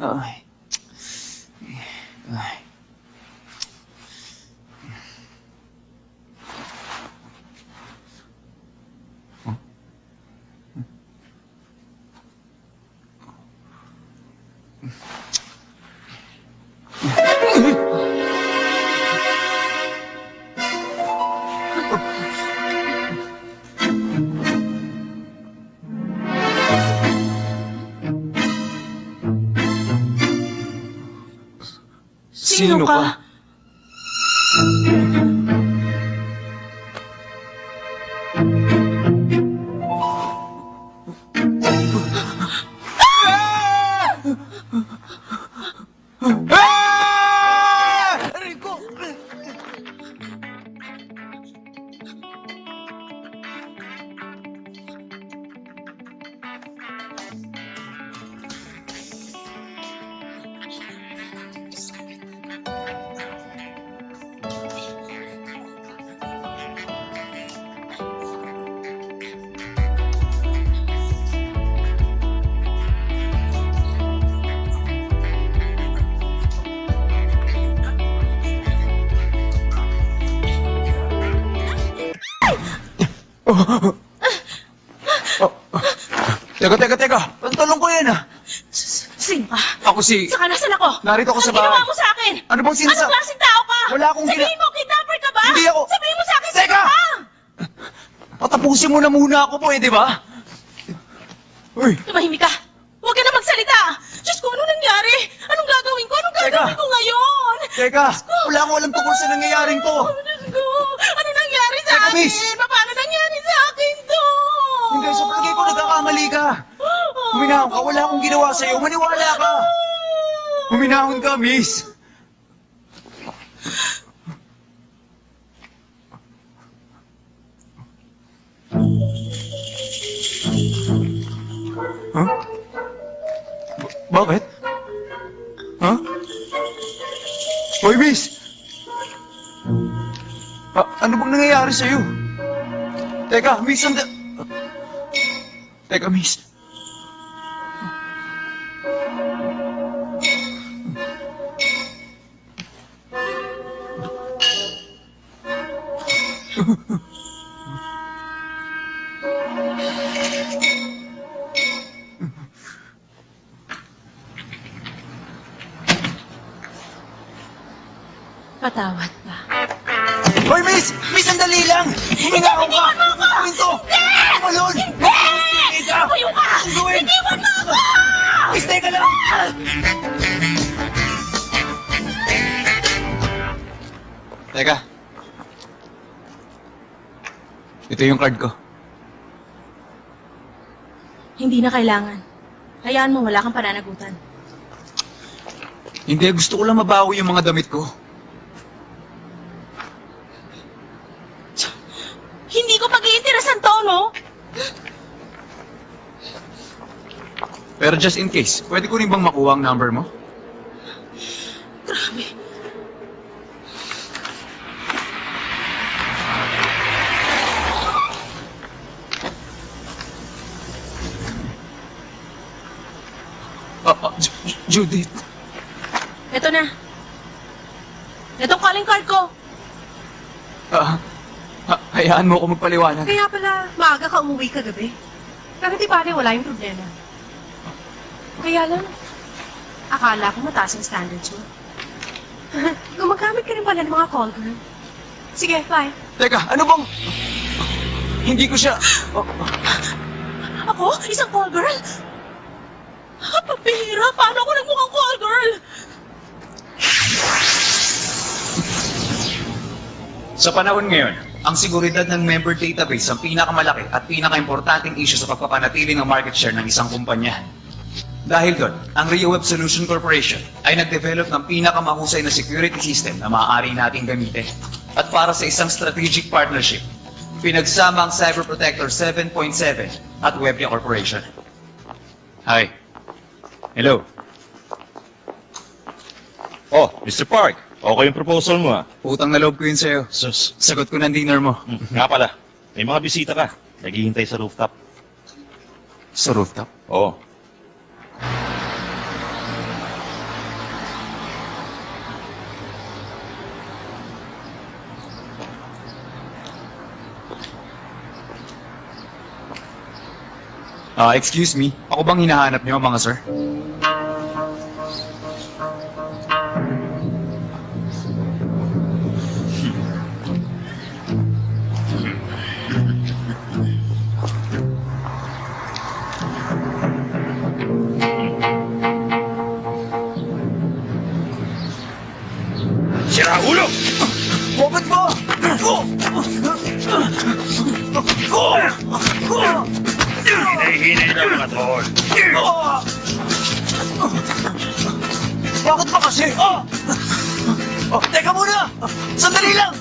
Ay. Ay. Sino ka? Rico! Teka. Pantulong ko yan, Sino ka? Ako si... Saka nasan ako? Narito ako sa bahay. Ano ginawa mo sa akin? Ano bang sinasa... Anong klaseng tao ka? Wala akong Sabihin mo, kidnapper ka ba? Hindi ako... Sabihin mo sa akin, Teka! sino ka? Patapusin mo na muna ako, pwede ba? Uy! Tumahimik ka. Huwag ka na magsalita. Diyos ko, ano nangyari? Anong gagawin ko? Anong gagawin ko ngayon? Teka! Wala akong alam tungkol sa nangyayaring to. Diyos ko, ano nangyari sa Teka, akin? miss! Paano nangyari sa akin to? Hindi, sa palagay ko nagkakamali ka. Huminahon ka, wala akong ginawa sa'yo. Maniwala ka. Huminahon ka, miss. Huh? Bakit? Huh? Hoy, miss! Ano bang nangyayari sa'yo? Teka, miss, Teka, miss. Patawad ka. Hoy, miss! Miss, sandali lang! Huminahon ka! Gawin to! Malon! Hindi! Tumayo ka! Gawin! Itiwan mo ako! Miss, teka lang! Teka. Ito yung card ko. Hindi na kailangan. Hayaan mo, wala kang pananagutan. Hindi, gusto ko lang mabawi yung mga damit ko. Hindi ko pag-iinteresan to, no? Pero just in case, pwede ko rin bang makuha ang number mo? Grabe. Judith. Ito na. Itong calling card ko. Hayaan mo ako magpaliwanag. Kaya pala, maaga ka umuwi kagabi. Pero di bale, wala yung problema. Kaya lang, akala ko mataas ang standards mo. Gumagamit ka rin pala ng mga call girl. Sige, fine. Teka, ano bang... Hindi ko siya... Ako? Isang call girl? Pagpihira, paano ako nagmukhang call girl? Sa panahon ngayon, ang seguridad ng member database ang pinakamalaki at pinaka-importanting issue sa pagpapanatili ng market share ng isang kumpanya. Dahil doon, ang Rio Web Solution Corporation ay nag-develop ng pinakamahusay na security system na maaari nating gamitin. At para sa isang strategic partnership, pinagsama ang Cyber Protector 7.7 at Webia Corporation. Hi. Hello. Oh, Mr. Park, okay yung proposal mo Utang na loob ko yun sa'yo. Sus. Sagot ko ng dinner mo. Nga pala, may mga bisita ka. Naghihintay sa rooftop. Sa rooftop? Oo. Excuse me, ako bang hinahanap niyo, mga sir? Sira ulo! Bakit ba? Hinahinay na mga tol. Bakit ba kasi? Teka muna! Sandali lang!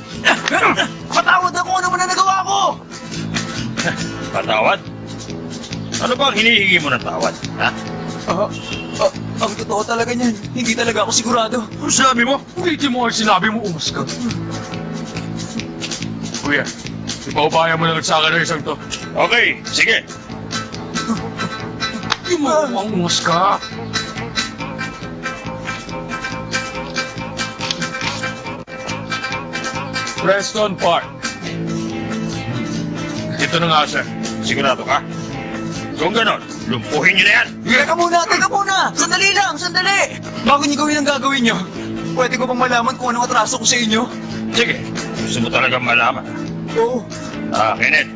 Patawad ako ano man na nagawa ko! Patawad? Ano ba ang hinihingi mo ng tawad? Ha? Ang totoo talaga niyan, hindi talaga ako sigurado. Ano sabi mo? Hindi mo ang sinabi mo, umas ka. Kuya, ipaubaya mo na lang sa akin ang isang to. Okay, sige. Hindi mo ang umas ka. Preston Park. Ito na nga, sir. Sigurado ka? Kung ganon, lumpuhin niyo na yan. Teka muna! Sandali lang, sandali! Bago niyo gawin ang gagawin niyo, pwede ko bang malaman kung anong atraso ko sa inyo? Sige, gusto mo talagang malaman. Oo. Kenneth.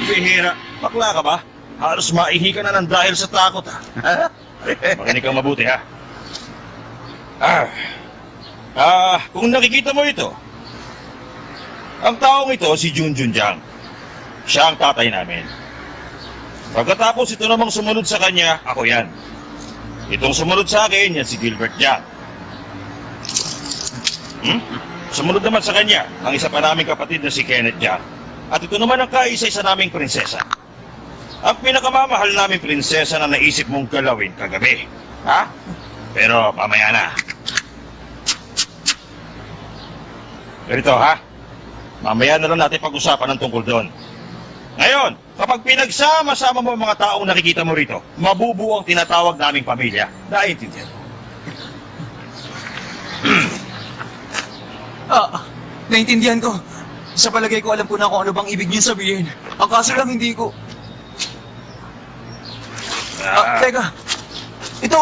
Bihira, bakla ka ba? Halos maihi ka na ng dahil sa takot, ha? Makinig kang mabuti, ha? Kung nakikita mo ito, ang taong ito si Junjun Jiang. Siya ang tatay namin. Pagkatapos ito namang sumunod sa kanya, ako yan. Itong sumunod sa akin, yan si Gilbert Jiang. Sumunod naman sa kanya, ang isa pa naming kapatid na si Kenneth Jiang. At ito naman ang kaisa-isa naming prinsesa. Ang pinakamamahal naming prinsesa na naisip mong galawin kagabi. Ha? Pero mamaya na. Ganito, ha? Mamaya na lang natin pag-usapan ng tungkol doon. Ngayon, kapag pinagsama-sama mo ang mga taong nakikita mo rito, mabubuo ang tinatawag naming pamilya. Naiintindihan mo? Naintindihan ko. Sa palagay ko, alam ko na kung ano bang ibig niyo sabihin. Ang kaso lang hindi ko... Teka. Ito!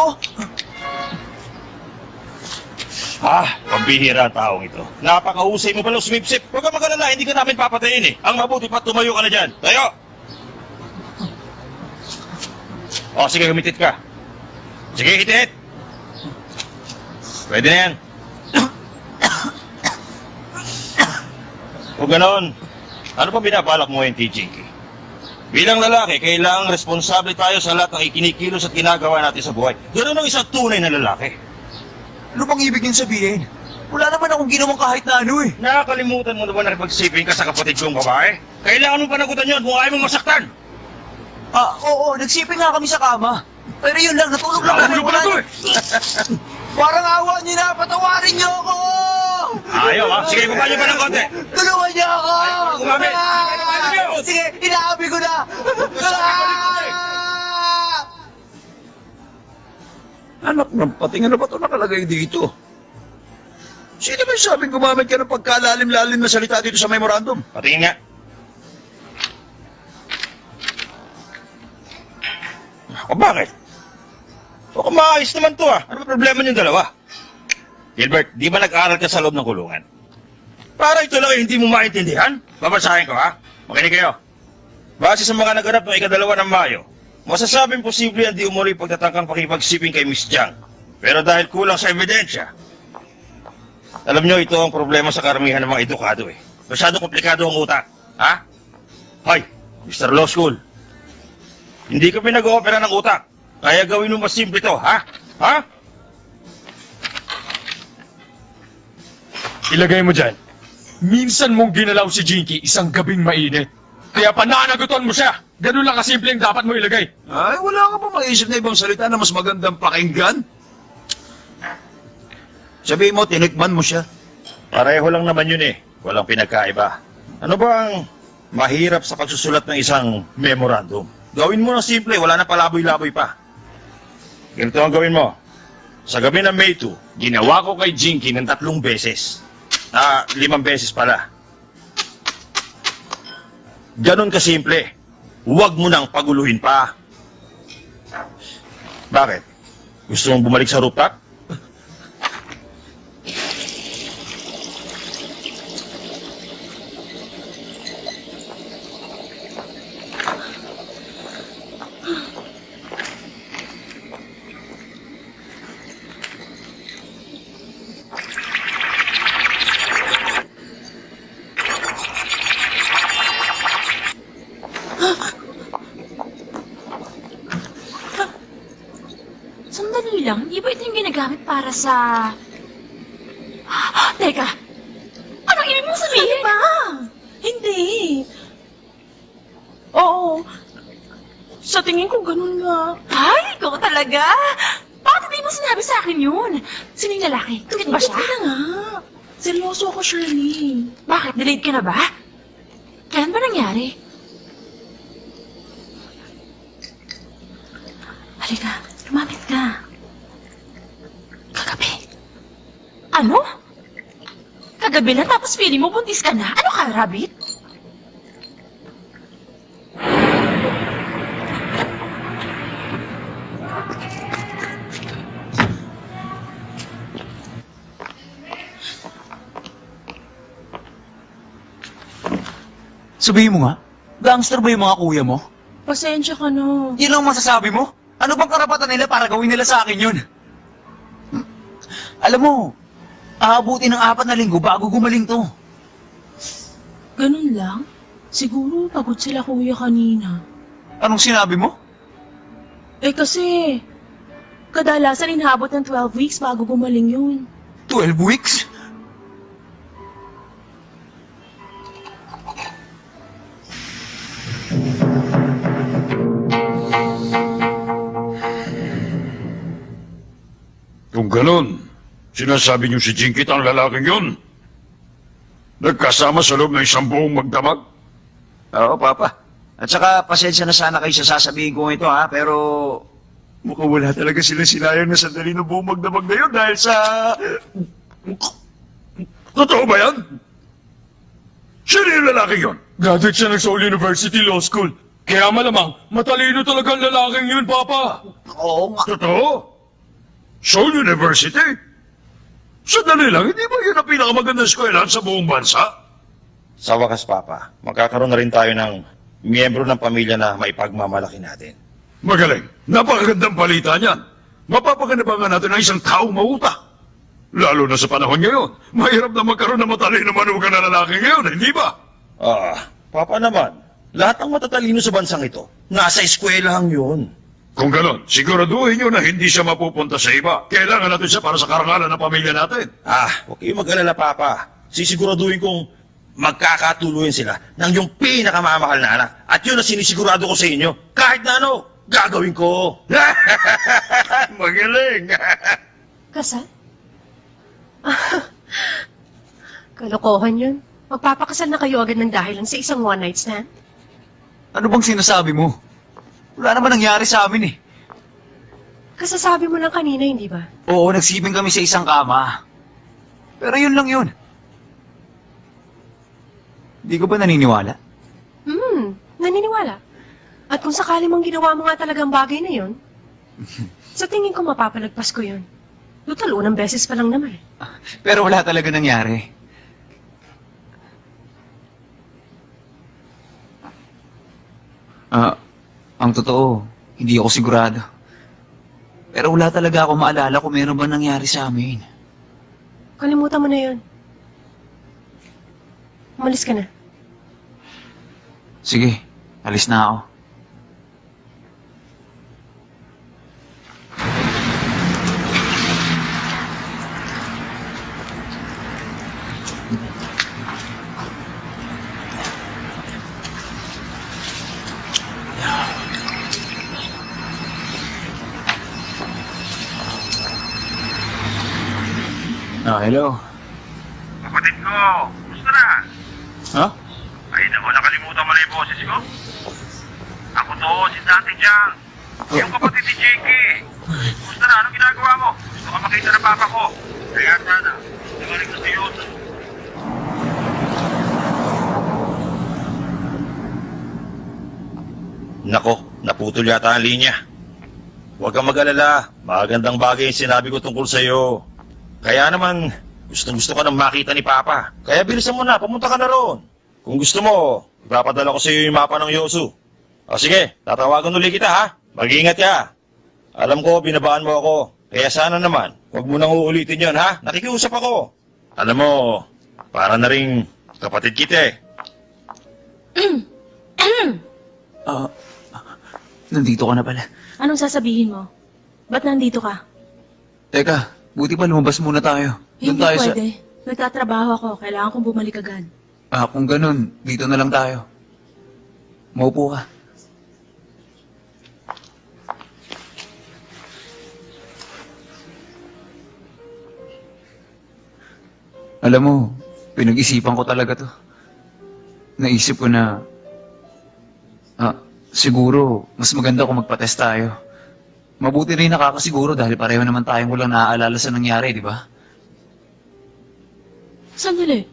Pambihira ang taong ito. Napakahusay mo pala sumipsip. Huwag ka mag-alala, hindi ka namin papatayin eh. Ang mabuti pa, tumayo ka na dyan. Tayo! Sige, humitit ka. Sige, hitit! Pwede na yan. Kung ganon, ano pa binabalak mo yung Jinky? Bilang lalaki, kailangang responsable tayo sa lahat ng ikinikilos at ginagawa natin sa buhay. Ganon ang isang tunay na lalaki. Ano bang ibig niyo sabihin? Wala naman akong ginawang kahit na ano eh. Nakakalimutan mo na ba na nakipagsiping ka sa kapatid kong babae? Kailangan mong panagutan yun kung ayaw mong masaktan. Oo, nagsiping nga kami sa kama. Pero yun lang, natulog lang kami. Ano pala to eh? Parang awa niyo na, patawarin niyo ako! Ayaw ha? Sige, baba niyo pa ng konti. Tulungan niyo ako! Ayaw, gumamit. Sige, inaabi ko na! Anak ng pating, ano ba ito nakalagay dito? Sino ba yung sabing gumamit ka ng pagkalalim-lalim na salita dito sa memorandum? Patingin nga. Bakit? O maayos naman to Ano ba problema niyong dalawa? Gilbert, di ba nag-aral ka sa loob ng kulungan? Para ito lang hindi mo maintindihan? Babasahin ko Makinig kayo. Base sa mga naganap ng ika-2 ng Mayo, masasabing posible ang di umuli pagtatangkang pakipagsiping kay Miss Jiang. Pero dahil kulang sa ebidensya, alam nyo, ito ang problema sa karamihan ng mga edukado Masyado komplikado ang utak. Hoy, Mr. Law School. Hindi ka pinag-oopera ng utak. Kaya gawin mo mas simple to, Ilagay mo dyan. Minsan mong ginalaw si Jinky isang gabing mainit. Kaya pananagutan mo siya. Ganun lang kasimple ang dapat mo ilagay. Ay, wala ka pa maisip na ibang salita na mas magandang pakinggan? Sabihin mo, tinikman mo siya. Pareho lang naman yun Walang pinagkaiba. Ano ba ang mahirap sa pagsusulat ng isang memorandum? Gawin mo ng simple, wala na palaboy-laboy pa. Ganito ang gawin mo. Sa gabi ng May 2, ginawa ko kay Jinky ng 3 beses. 5 beses pala. Ganon kasimple. Huwag mo nang paguluhin pa. Bakit? Gusto mong bumalik sa rooftop? Sandali lang, di ba ito yung ginagamit para sa... Teka, anong ibig mong sabihin? Ano ba? Hindi. Oo. Sa tingin ko ganun nga. Ay, ikaw talaga? Bakit hindi mo sinabi sa akin yun? Sino yung lalaki? Cute ba siya? Hindi na nga. Seryoso ako, Shirley. Bakit? Delayed ka na ba? Kailan ba nangyari? Halika, lumapit ka. Kagabi. Ano? Kagabi na tapos feeling mo buntis ka na? Ano ka, rabbit? Sabihin mo nga, gangster ba yung mga kuya mo? Pasensya ka na. Yun lang masasabi mo? Ano bang karapatan nila para gawin nila sa akin yun? Alam mo, aabuti ng 4 na linggo bago gumaling to. Ganun lang? Siguro pagod sila kuya kanina. Anong sinabi mo? Eh kasi, kadalasan inaabot ng 12 weeks bago gumaling yun. 12 weeks? Kung ganon, sinasabi niyo si Jinky ang lalaking yun? Nagkasama sa loob ng 1 buong magdamag? Oo, Papa. At saka, pasensya na sana kayo sa sasabihin ko ito, ha? Pero, mukhang wala talaga sila sinayang na sandali ng buong magdamag na yun dahil sa... Totoo ba yan? Sino yung lalaking yun? Graduate siya ng Seoul University Law School. Kaya malamang, matalino talaga ang lalaking yun, Papa. Oo nga. Totoo? Seoul University? Sandali lang, hindi ba yun ang pinakamagandang eskwelahan sa buong bansa? Sa wakas, Papa, magkakaroon na rin tayo ng miyembro ng pamilya na maipagmamalaki natin. Magaling. Napakagandang balita niyan. Mapapaganabangan natin ang isang taong mautak. Lalo na sa panahon ngayon. Mahirap na magkaroon ng matalino manugang na lalaki ngayon, hindi ba? Papa naman, lahat ng matatalino sa bansang ito, nasa eskwelahan yun. Kung ganon, siguraduhin niyo na hindi siya mapupunta sa iba. Kailangan natin siya para sa karangalan ng pamilya natin. Huwag kayong mag-alala, Papa. Sisiguraduhin kong magkakatuluyan sila ng yung pinakamamahal na anak. At yun ang sinisigurado ko sa inyo. Kahit na ano, gagawin ko. Magaling. Kasal? Kalokohan yun. Magpapakasal na kayo agad ng dahilan sa isang one-night stand? Ano bang sinasabi mo? Wala naman nangyari sa amin eh. Kasasabi mo lang kanina, hindi ba? Oo, nagsibing kami sa isang kama. Pero yun lang yun. Di ko ba naniniwala? Naniniwala. At kung sakali mong ginawa mo nga talagang bagay na yun, sa tingin ko mapapalagpas ko yun. Total, unang beses pa lang naman. Pero wala talaga nangyari. Ang totoo, hindi ako sigurado. Pero wala talaga ako maalala kung meron ba nangyari sa amin. Kalimutan mo na yun. Umalis ka na. Sige, alis na ako. Hello. Kapatid ko, gusto na? Ha? Ay, naku, nakalimutan mo na yung boses ko. Ako to, si Dati Jang. Yung kapatid ni Jinky. Gusto na, anong ginagawa mo? Gusto Baka makita ng papa ko. Kaya sana, dumalik na sa'yo. Nako, naputol yata ang linya. Huwag kang mag-alala. Magandang bagay yung sinabi ko tungkol sa'yo. Kaya naman, gustong-gusto ka nang makita ni Papa. Kaya bilisan mo na, pumunta ka na roon. Kung gusto mo, ipapadala ko sa'yo yung mapa ng Yosu. O sige, tatawagan ulit kita ha. Mag-iingat ka. Alam ko, binabaan mo ako. Kaya sana naman, huwag mo nang uulitin yon ha. Nakikiusap ako. Alam mo, para na rin kapatid kita eh. Nandito ka na pala. Anong sasabihin mo? Ba't nandito ka? Teka, buti pa lumabas muna tayo. Doon Hindi tayo pwede. Nagtatrabaho ako. Kailangan kong bumalik agad. Kung ganun, dito na lang tayo. Maupo ka. Alam mo, pinag-isipan ko talaga to. Naisip ko na, siguro, mas maganda kung magpa-test tayo. Mabuti rin nakakasiguro dahil pareho naman tayong walang naaalala sa nangyari, di ba? Sandali.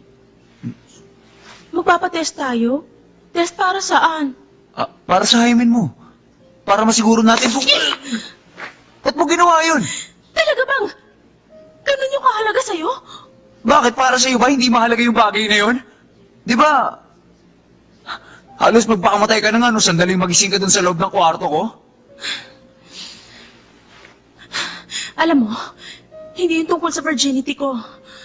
Magpapatest tayo? Test para saan? Para sa hymen mo. Para masiguro natin kung... Ba't mo ginawa yun? Talaga bang? Ganun yung kahalaga sa'yo? Bakit para sa'yo ba hindi mahalaga yung bagay na yun? Di ba? Halos magpakamatay ka na nga no sandaling magising ka dun sa loob ng kwarto ko. Alam mo, hindi yung tungkol sa virginity ko.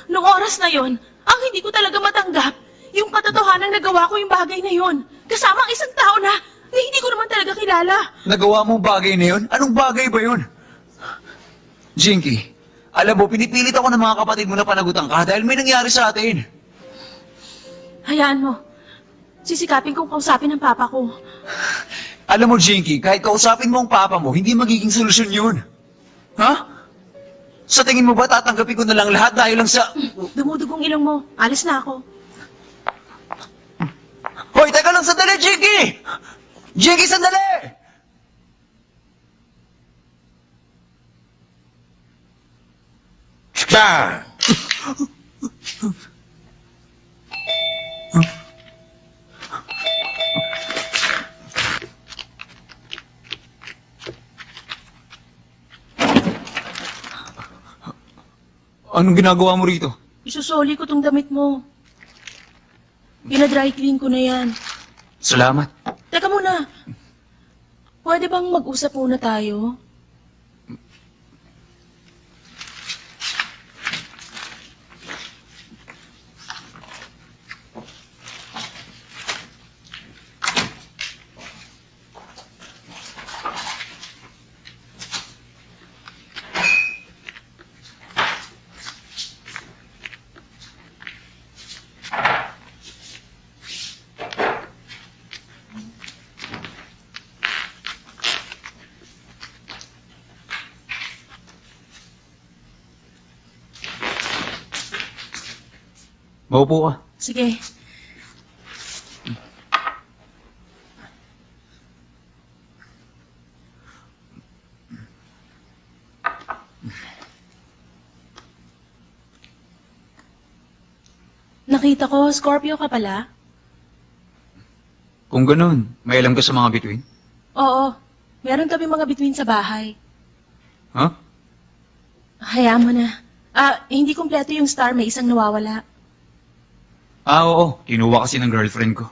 Noong oras na yon, ang hindi ko talaga matanggap, yung katotohanan nagawa ko yung bagay na yon. Kasama ang isang tao na hindi ko naman talaga kilala. Nagawa mo bagay na yun? Anong bagay ba yun? Jinky, alam mo, pinipilit ako ng mga kapatid mo na panagutan ka dahil may nangyari sa atin. Hayaan mo. Sisikapin kong kausapin ang papa ko. Alam mo, Jinky, kahit kausapin mo ang papa mo, hindi magiging solusyon yun. Ha? Sa tingin mo ba tatanggapin ko na lang lahat dahil lang sa... Dumudugong ilong mo. Alis na ako. Hoy, teka lang, sandali, Jinky! Jinky, sandali! Shka! Anong ginagawa mo rito? Isusoli ko tong damit mo. Pina-dry clean ko na yan. Salamat. Teka muna. Pwede bang mag-usap muna tayo? Maupo ka. Sige. Nakita ko, Scorpio ka pala? Kung ganun, may alam ka sa mga bituin? Oo. Meron kami mga bituin sa bahay. Ha? Hayaan mo na. Hindi kompleto yung star, may isang nawawala. Oo. Kinuha kasi ng girlfriend ko.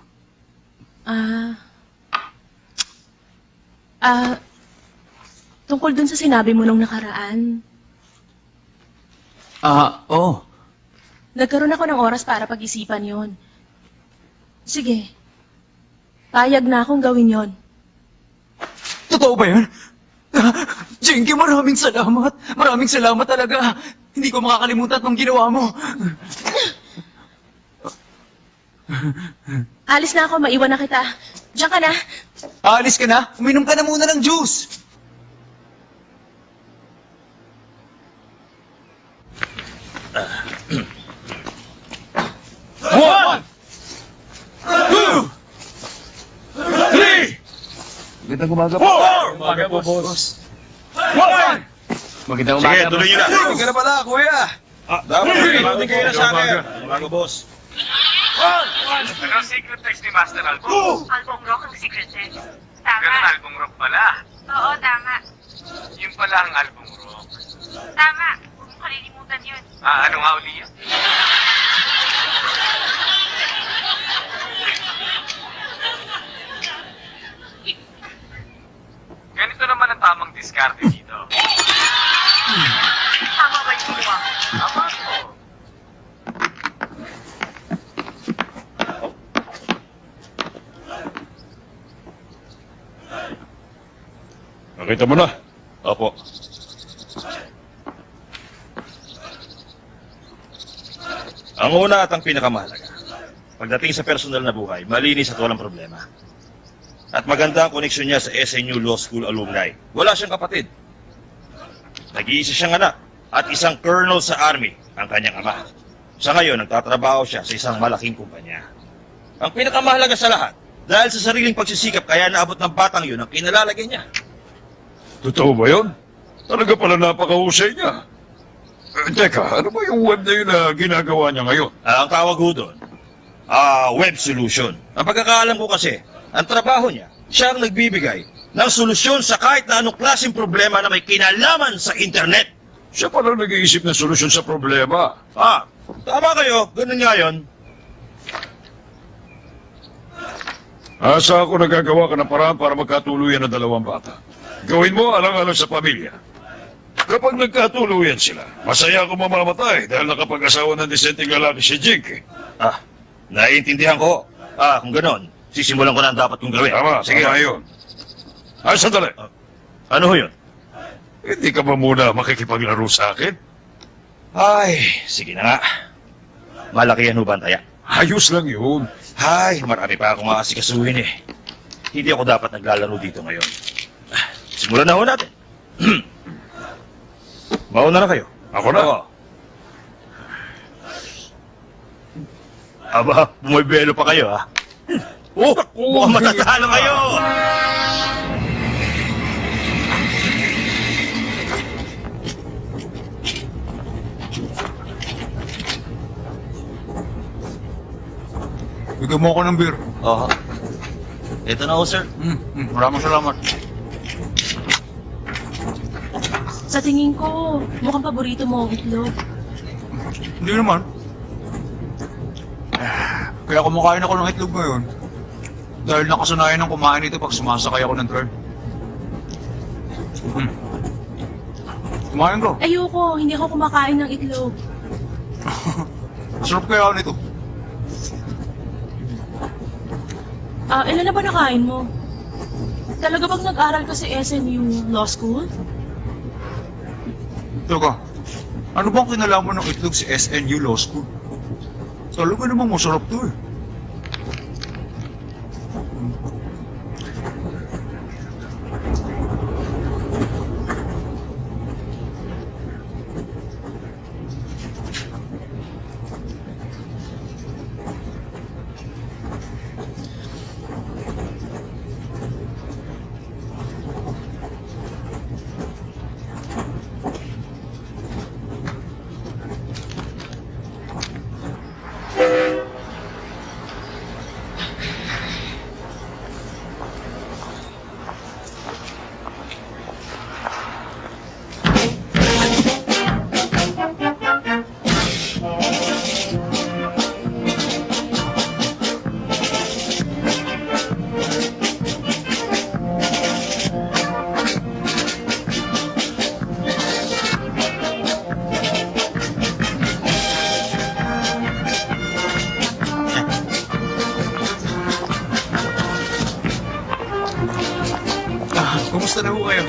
Tungkol dun sa sinabi mo nung nakaraan, Oo. nagkaroon ako ng oras para pag-isipan yon. Sige. Payag na akong gawin yon. Totoo ba yan? Jinky, maraming salamat. Maraming salamat talaga. Hindi ko makakalimutan itong ginawa mo. Alis na ako, maiwan na kita. Diyan ka na. Alis ka na? Uminom ka na muna ng juice. One! Two! Three! Gandang umaga po. Four! Umaga po, boss. One! Magandang Sige, tuloy nyo na. Hindi ka na pala, kuya. Dapat natin kayo na sa akin. Umaga, boss. Ano secret text ni Master Albong? Albong Rock ang secret text. Ganun Tama. album rock pala. Oo, tama. Yun pala ang album rock. Tama. Huwag mo kalilimutan yun. Ano nga uli yun? Ganito naman ang tamang diskarte dito. Tama ba yung ginawa? Tama po. Nakita mo na? Opo. Ang una at ang pinakamahalaga, pagdating sa personal na buhay, malinis at walang problema. At maganda ang koneksyon niya sa SNU Law School alumni. Wala siyang kapatid. Nag-iisa siyang anak at isang colonel sa army ang kanyang ama. Sa ngayon, nagtatrabaho siya sa isang malaking kumpanya. Ang pinakamahalaga sa lahat, dahil sa sariling pagsisikap kaya naabot ng batang yun ang kinalalagay niya. Totoo ba yun? Talaga pala napakahusay niya. Teka, ano ba yung web na yun na ginagawa niya ngayon? Ang tawag ho doon, web solution. Ang pagkakaalam ko kasi, ang trabaho niya, siya ang nagbibigay ng solusyon sa kahit na anong klaseng problema na may kinalaman sa internet. Siya pala nag-iisip ng solusyon sa problema. Tama kayo, ganun nga yun. Asa ako nagagawa ka ng paraan para magkatuluyan ng dalawang bata. Gawin mo alang-alang sa pamilya. Kapag nagkatuluyan sila, masaya ako mamamatay dahil nakapag-asawa ng disenteng lalaki si Jink. Naiintindihan ko. Kung ganon, sisimulan ko na ang dapat kong gawin. Tama, Sige. tama yun. Sandali. Ano ho yun? Hindi ka ba muna makikipaglaro sa akin? Sige na nga. Malaki yan ho ba ang taya? Ayos lang yun. Marami pa akong aasikasuhin eh. Hindi ako dapat naglalaro dito ngayon. Simulan na ho natin. Mauna na kayo. Ako na. Oo. Aba, bumibelo pa kayo ha? Mukhang matatalo kayo! Bigyan mo ako ng beer. Oo. Ito na ho, sir. Maraming salamat. Sa tingin ko, mukhang paborito mo ang itlog. Hindi naman. Kaya kumakain ako ng itlog ngayon. Dahil nakasanayan ng kumain ito pag sumasakay ako ng train. Kumain ko. Ayoko, hindi ako kumakain ng itlog. Sarap kaya nito. Ilan na ba nakain mo? Talaga bang nag-aral ka sa SNU Law School? Teka, ano bang kinalaman ng itlog sa SNU Law School? Talaga namang masarap to eh. Kumusta na ho kayo?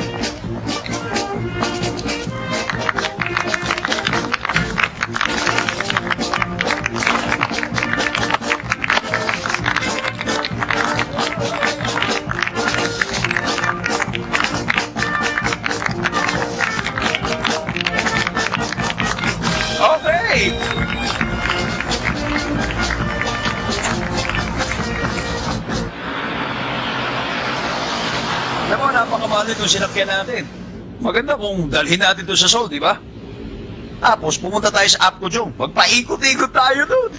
Okay! Alam mo, napakamahal itong sinakyan natin. maganda kung dalhin natin to sa Seoul, di ba? Tapos pumunta tayo sa Apgujeong. Magpaikot-ikot tayo doon.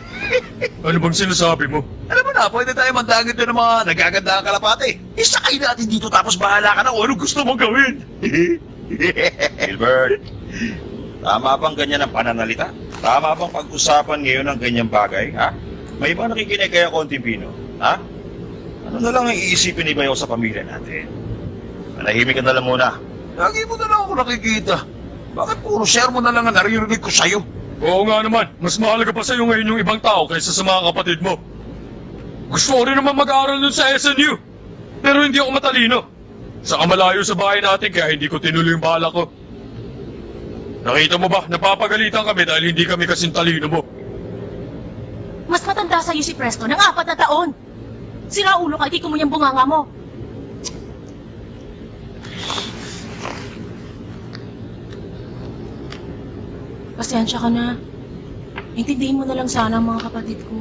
Ano bang sinasabi mo? Alam mo na, pwede tayo mandagit doon ng mga nagaganda ang kalapate. Isakay natin dito tapos bahala ka na kung ano gusto mong gawin. Gilbert, tama bang ganyan ang pananalita? Tama bang pag-usapan ngayon ng ganyang bagay, ha? May iba nakikinig kaya konting pino, ha? Ano na lang ang iisipin ni Bayaw sa pamilya natin? Manahimik ka na lang muna. Lagi mo na lang ako nakikita. Bakit puro sermon na lang ang naririnig ko sa'yo? Oo nga naman, mas mahalaga pa sa'yo ngayon yung ibang tao kaysa sa mga kapatid mo. Gusto ko rin naman mag-aaral dun sa SNU. Pero hindi ako matalino. Saka malayo sa bahay natin kaya hindi ko tinuloy yung bala ko. Nakita mo ba, napapagalitan kami dahil hindi kami kasing talino mo. Mas matanda sa'yo si Preston ng 4 na taon. Sira ulo ka, mo yung bunganga mo. Pasensya ka na. Intindihin mo na lang sana ang mga kapatid ko.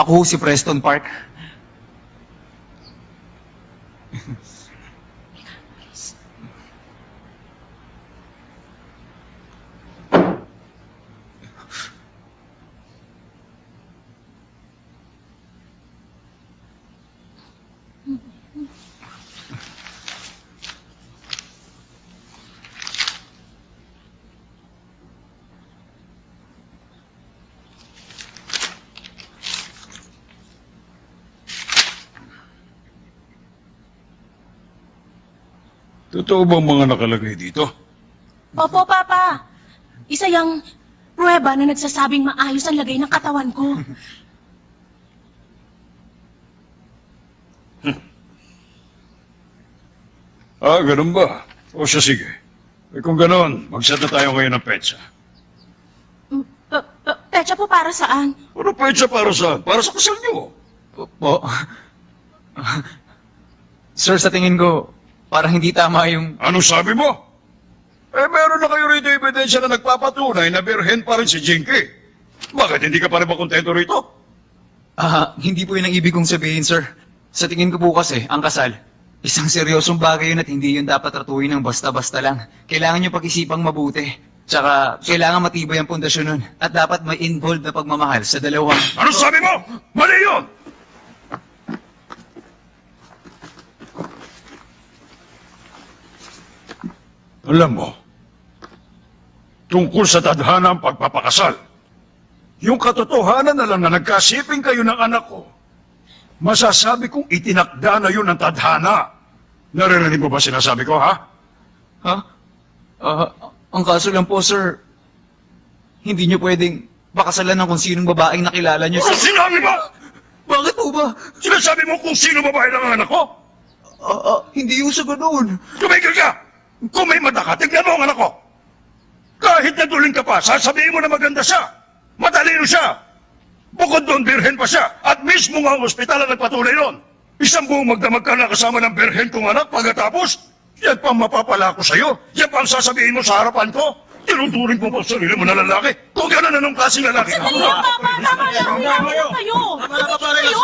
Ako ho si Preston Park. Totoo bang mga nakalagay dito? Opo, Papa. Isa yung pruweba na nagsasabing maayos ang lagay ng katawan ko. Ganun ba? O siya, sige. Kung ganun, mag-set na tayo ngayon ng petsa. Petsa po para saan? Ano petsa para saan? Para sa kasal niyo. Po. Sir, sa tingin ko, parang hindi tama yung... Anong sabi mo? Meron na kayo rito ebidensya na nagpapatunay na birhen pa rin si Jinky. Bakit hindi ka pa rin ba kontento rito? Hindi po yun ang ibig kong sabihin, sir. Sa tingin ko po kasi, ang kasal, isang seryosong bagay yun at hindi yun dapat tratuhin ng basta-basta lang. Kailangan nyo pag-isipang mabuti. Tsaka, kailangan matibay ang pundasyon nun. At dapat may involved na pagmamahal sa dalawang... Anong sabi mo? Mali yun! Alam mo, tungkol sa tadhana ang pagpapakasal, yung katotohanan na lang na nagkasiping kayo ng anak ko, masasabi kong itinakda na yun ang tadhana. Naririnig mo ba sinasabi ko, ha? Ha? Ang kaso lang po, sir, hindi nyo pwedeng pakasalan ng kung sinong babaeng nakilala nyo. Ano sinabi mo? Bakit po ba? Sinasabi mo kung sino babae ng anak ko? Hindi yung sa ganoon. Tumigil ka! Kung may mata ka, tignan mo ang anak ko! Kahit naduling ka pa, sasabihin mo na maganda siya! Matalino siya! Bukod doon, birhen pa siya! At mismo nga ang ospital ang nagpatunay noon! Isang buong magdamag ka na kasama ng birhen kong anak pagkatapos! Yan pa ang mapapala ko sa'yo! Yan pa ang sasabihin mo sa harapan ko! Tinuturing mo pa ang sarili mo na lalaki! Kung gano'n anong klaseng lalaki ka! Sandali lang, Papa! Tama lang! Tama lang kayo! Tumigil kayo!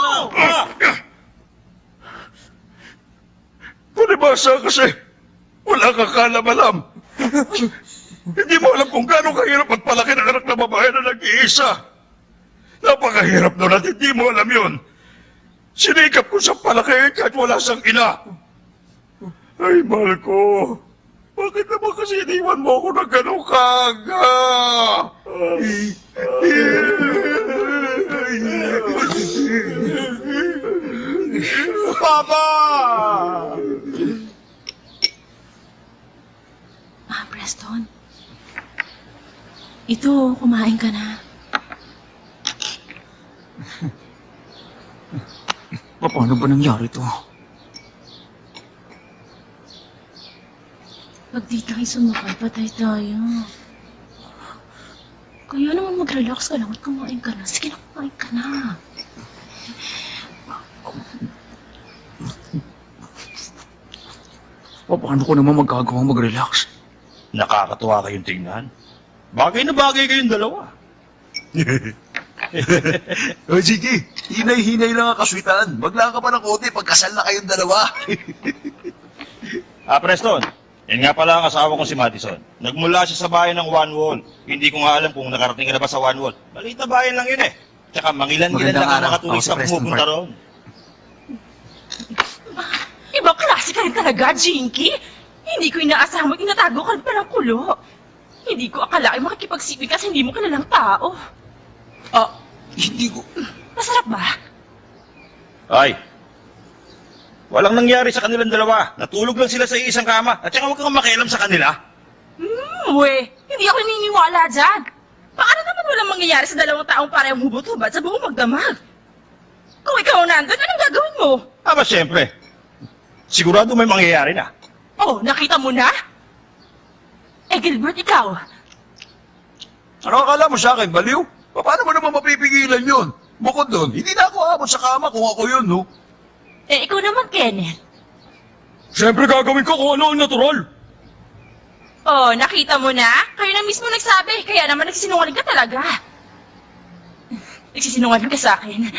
Palibasa kasi! Wala kang kalam-alam. Hindi mo alam kung gaano kahirap magpalaki ng anak na babae na nag-iisa. Napakahirap nun at hindi mo alam yun. Sinikap ko sa palaki kahit wala siyang ina. Ay, mahal ko. Bakit naman kasi iniwan mo ako na gano'ng kaga? Papa! Preston. Ito, kumain ka na. Paano ba nangyari to? Pag di tayo sumakay, patay tayo. Kaya naman mag-relax ka lang at kumain ka na. Sige na, kumain ka na. Paano ko naman magkagawang mag-relax? Nakakatuwa kayong tingnan. Bagay na bagay kayong dalawa. O sige, hinay-hinay lang ang kaswitan. Maglaan ka pa ng konti pagkasal na kayong dalawa. Preston, yan nga pala ang asawa ko si Madison. Nagmula siya sa bayan ng One Wall. Hindi ko nga alam kung nakarating ka na ba sa One Wall. Maliit na bayan lang yun eh. Tsaka mangilan-ngilan lang ang mga turista pumupunta roon. Ibang klase ka rin talaga, Jinky. Hindi ko inaasahan mo, inatago ka rin palang kulo. Hindi ko akalain makikipagsipin kasi hindi mo kilalang tao. Hindi ko... Masarap ba? Ay, walang nangyari sa kanilang dalawa. Natulog lang sila sa isang kama. At saka huwag kang makialam sa kanila. Hindi ako naniniwala dyan. Paano naman walang mangyayari sa dalawang taong parehong hubot-hubad sa buong magdamag? Kung ikaw nandun, anong gagawin mo? Siyempre. Sigurado may mangyayari na. Oh, nakita mo na? Gilbert, ikaw. Ano akala mo sa akin, baliw? Paano mo naman mapipigilan yun? Bukod doon, hindi na ako abot sa kama kung ako yun, no? Ikaw naman, Kenneth. Siyempre gagawin ko kung ano ang natural. Oh, nakita mo na? Kayo na mismo nagsabi, kaya naman nagsisinungaling ka talaga. Nagsisinungaling ka sa akin.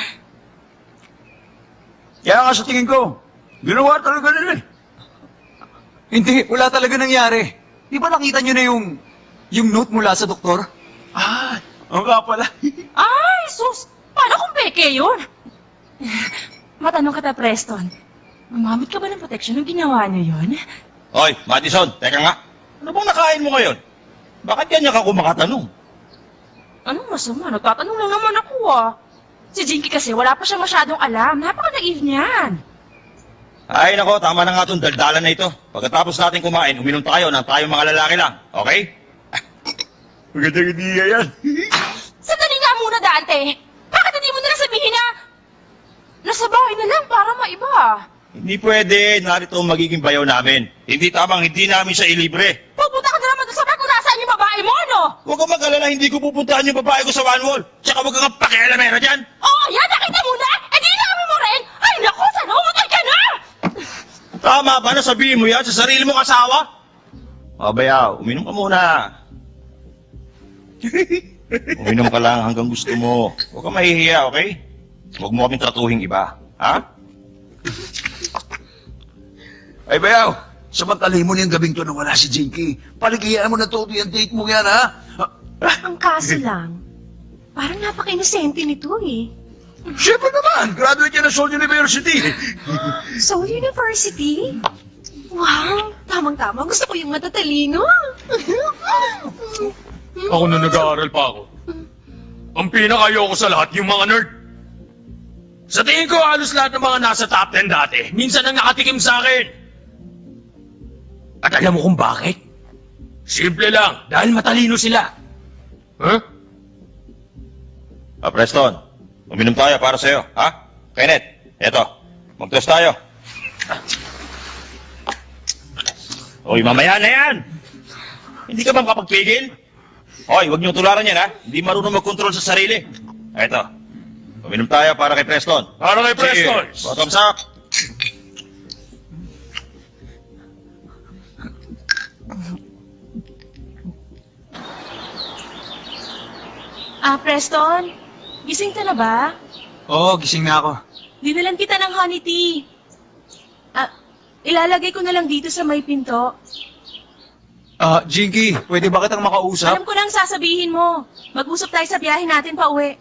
Kaya nga sa tingin ko, ginawa talaga nila eh. Hindi, wala talaga nangyari. Di ba nakita nyo na yung note mula sa doktor? Oo nga pala. Ay, sus! Paano kung peke yun? Matanong kita, Preston. Gumamit ka ba ng protection nung ginawa niyo yun? Hoy, Madison, teka nga. Ano bang nakain mo ngayon? Bakit ganyan ka kumakatanong? Anong masama? Nagtatanong lang naman ako Si Jinky kasi wala pa siya masyadong alam. Napaka-naive niyan. Ay, nako, tama na nga itong daldalan na ito. Pagkatapos natin kumain, uminom tayo ng tayong mga lalaki lang. Okay? Magandang idea yan. Sandali nga muna, Dante. Bakit hindi mo nalang sabihin na nasa bahay na lang para maiba? Hindi pwede. Narito ang magiging bayaw namin. Hindi tamang hindi namin siya ilibre. Pupunta ka na naman doon sa bar kung nasaan yung babae mo, no? Huwag kang mag-alala, hindi ko pupuntahan yung babae ko sa One Wall. Tsaka huwag kang pakialamera dyan. Oo, yan, nakita mo na? Di namin mo rin? Ay, naku, sana umatay ka na! Tama ba na sabihin mo yan sa sarili mong asawa? Bayaw, uminom ka muna. Uminom ka lang hanggang gusto mo. Huwag kang mahihiya, okay? Huwag mo kaming tratuhing iba. Ha? Ay, Bayaw, samantalin mo niyang gabing to na wala si Jinky. Paligayaan mo na todo yung date mo yan, ha? Ang kaso lang, parang napaka-inosente nito eh. Siyempre naman, graduate yan ng Seoul University. Seoul University? Wow, tamang-tama. Gusto ko yung matatalino. Ako na nag-aaral pa ako. Ang pinakayoko sa lahat, yung mga nerd. Sa tingin ko, halos lahat ng mga nasa top 10 dati, minsan ang nakatikim sa akin. At alam mo kung bakit? Simple lang, dahil matalino sila. Huh? Preston, uminom tayo para sa'yo, ha? Kenneth, eto, mag-toast tayo. Hoy, mamaya na yan! Hindi ka ba makapagpigil? Hoy, huwag niyong tularan yan, ha? Hindi marunong mag-control sa sarili. Eto, uminom tayo para kay Preston. Para kay Preston! Cheers! Bottoms up! Preston, gising ka na ba? Oo, gising na ako. Dinalan kita ng honey tea. Ilalagay ko na lang dito sa may pinto. Jinky, pwede ba kitang makausap? Alam ko na ang sasabihin mo. Mag-usap tayo sa biyahe natin pa uwi.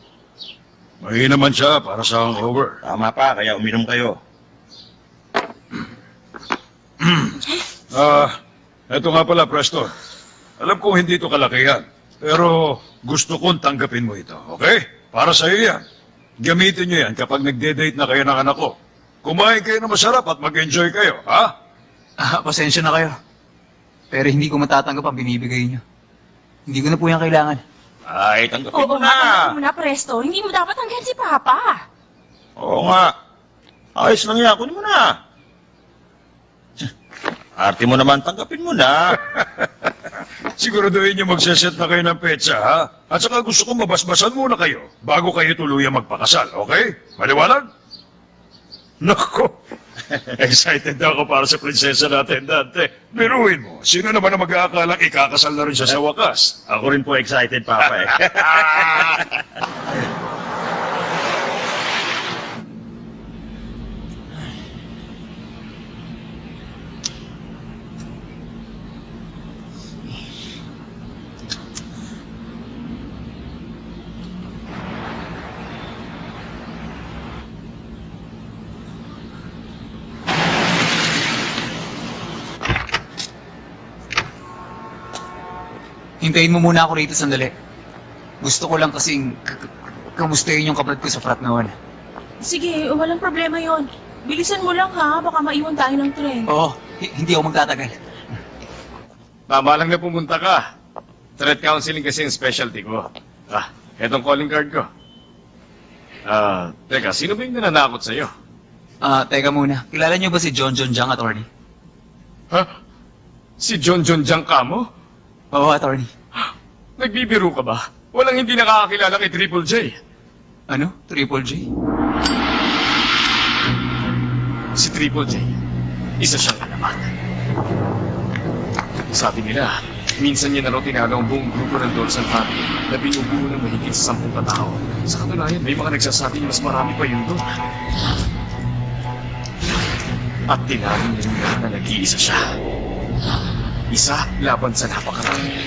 May naman siya para sa hangover. Tama pa, kaya uminom kayo. Eto nga pala, Preston. Alam kong hindi ito kalakihan. Pero gusto kong tanggapin mo ito, okay? Para sa'yo yan. Gamitin nyo yan kapag nagde-date na kayo ng anak ko. Kumain kayo na masarap at mag-enjoy kayo, ha? Pasensya na kayo. Pero hindi ko matatanggap ang binibigay niyo. Hindi ko na po yan kailangan. Ay, tanggapin Oo mo nga, na. tanggapin mo na, Presto. Hindi mo dapat hanggang si Papa. Oo nga. Ayos lang yan, kunin mo na. Arte mo naman, tanggapin mo na. Siguraduhin niyo magseset na kayo ng petsa, ha? At saka gusto ko mabasbasan muna kayo bago kayo tuluyang magpakasal, okay? Maliwanag? Nako, excited na ako para sa prinsesa natin, Dante. Biruin mo, sino naman ang mag-aakalang ikakasal na rin siya sa wakas? Ako rin po excited, Papa eh. Hintayin mo muna ako rito sandali. Gusto ko lang kasing kamustahin yung kapatid ko sa frat noon. Sige, walang problema yon. Bilisan mo lang ha, baka maiwan tayo ng tren. Oo, hindi ako magtatagal. Tama lang na pumunta ka. Threat counseling kasi yung specialty ko. Etong calling card ko. Teka, sino ba yung nananakot sa'yo? Teka muna. Kilala niyo ba si John Jang, attorney? Ha? Si John Jang ka mo? Oo, attorney. Nagbibiro ka ba? Walang hindi nakakakilala kay Triple J. Ano? Triple J? Si Triple J, isa siyang alamat. Sabi nila, minsan niya na raw tinalo ang buong grupo ng Dawson family na binubuo ng mahigit sa 10 katao. Sa katunayan, may mga nagsasabi mas marami pa yun doon. At tinalo niya nila na nag-iisa siya. Isa laban sa napakarami.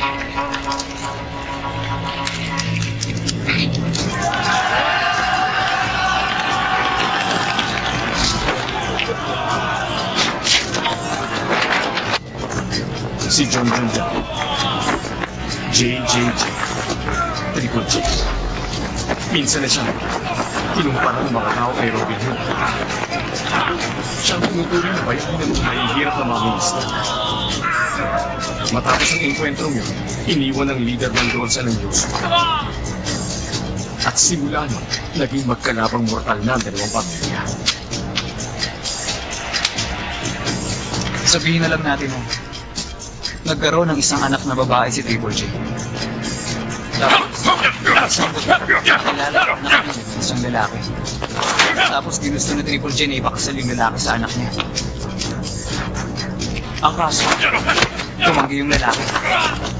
Si John Jang, JJJ, Triple J. Minsan na siya kinumpara ng mga tao kay Robin Hood. Siyang tinuturing na bayani ng mga mahihirap na mga minister. Matapos ang engkwentrong yun, iniwan ang leader ng Dawson ng Diyos. At simula nun, naging magkalabang mortal na ang dalawang pamilya. Sabihin na lang natin nagkaroon ng isang anak na babae si Triple J. Tapos, nakilala ang anak niya ng isang lalaki. Tapos ginusto ni Triple J na ipakasal yung lalaki sa anak niya. Ang kaso, tumanggi yung lalaki.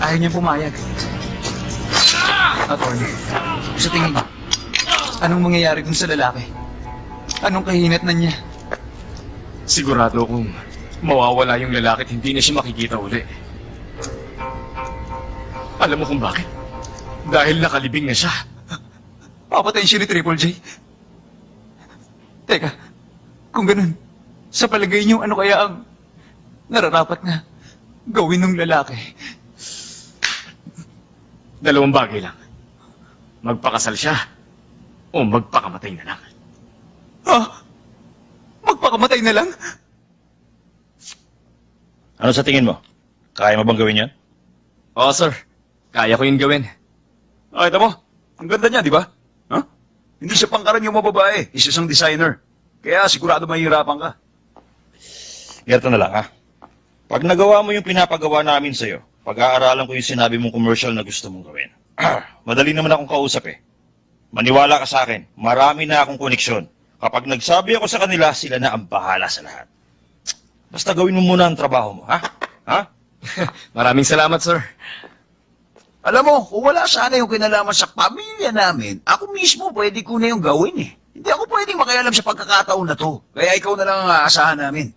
Ayaw niyang pumayag. Attorney, sa tingin niyo, anong mangyayari dun sa lalaki? Anong kahinatnan niya? Sigurado kung mawawala yung lalaki at hindi na siya makikita uli. Alam mo kung bakit? Dahil nakalibing na siya. Papatayin siya ni Triple J. Teka, kung ganun, sa palagay niyo, ano kaya ang nararapat na gawin ng lalaki? Dalawang bagay lang. Magpakasal siya o magpakamatay na lang. Magpakamatay na lang? Ano sa tingin mo? Kaya mo bang gawin yan? Oo, sir. Kaya ko yun gawin. Ito mo. Ang ganda niya, di ba? Hindi siya pangkaranyong mababae. Isa siyang designer. Kaya sigurado mahihirapan ka. Ganito na lang, ha? Pag nagawa mo yung pinapagawa namin sa'yo, pag-aaralan ko yung sinabi mong commercial na gusto mong gawin. Madali naman akong kausap eh. Maniwala ka sa akin, marami na akong koneksyon. Kapag nagsabi ako sa kanila, sila na ang bahala sa lahat. Basta gawin mo muna ang trabaho mo, ha? Maraming salamat, sir. Alam mo, kung wala sana yung kinalaman sa pamilya namin, ako mismo pwede ko na yung gawin eh. Hindi ako pwedeng makialam sa pagkakataon na to. Kaya ikaw na lang ang aasahan namin.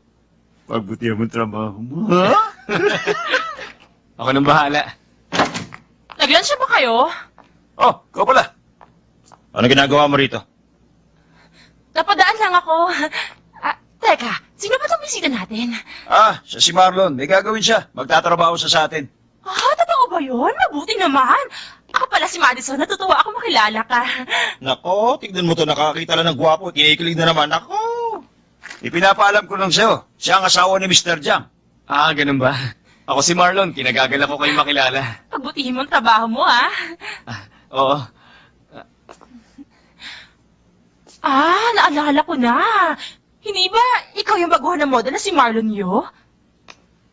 Pagbutihan mo ang trabaho mo. Ako nang bahala. Nag-lunch na ba kayo? Oh, ikaw pala. Ano ginagawa mo rito? Napadaan lang ako. Teka, sino ba itong bisita natin? Siya si Marlon. May gagawin siya. Magtatrabaho siya sa atin. Totoo ba yun? Mabuti naman. Ako pala si Madison. Natutuwa ako makilala ka. Nako, tignan mo to, nakakita lang ng gwapo at kinikilig na naman. Nako! Ipinapaalam ko lang sa'yo. Siya ang asawa ni Mr. Jiang. Ganun ba? Ako si Marlon. Kinagagala ko kayo makilala. Pagbutihin mo ang trabaho mo, ha? Oo. Naalala ko na. Hindi ba ikaw yung baguhan ng model na si Marlon Yo?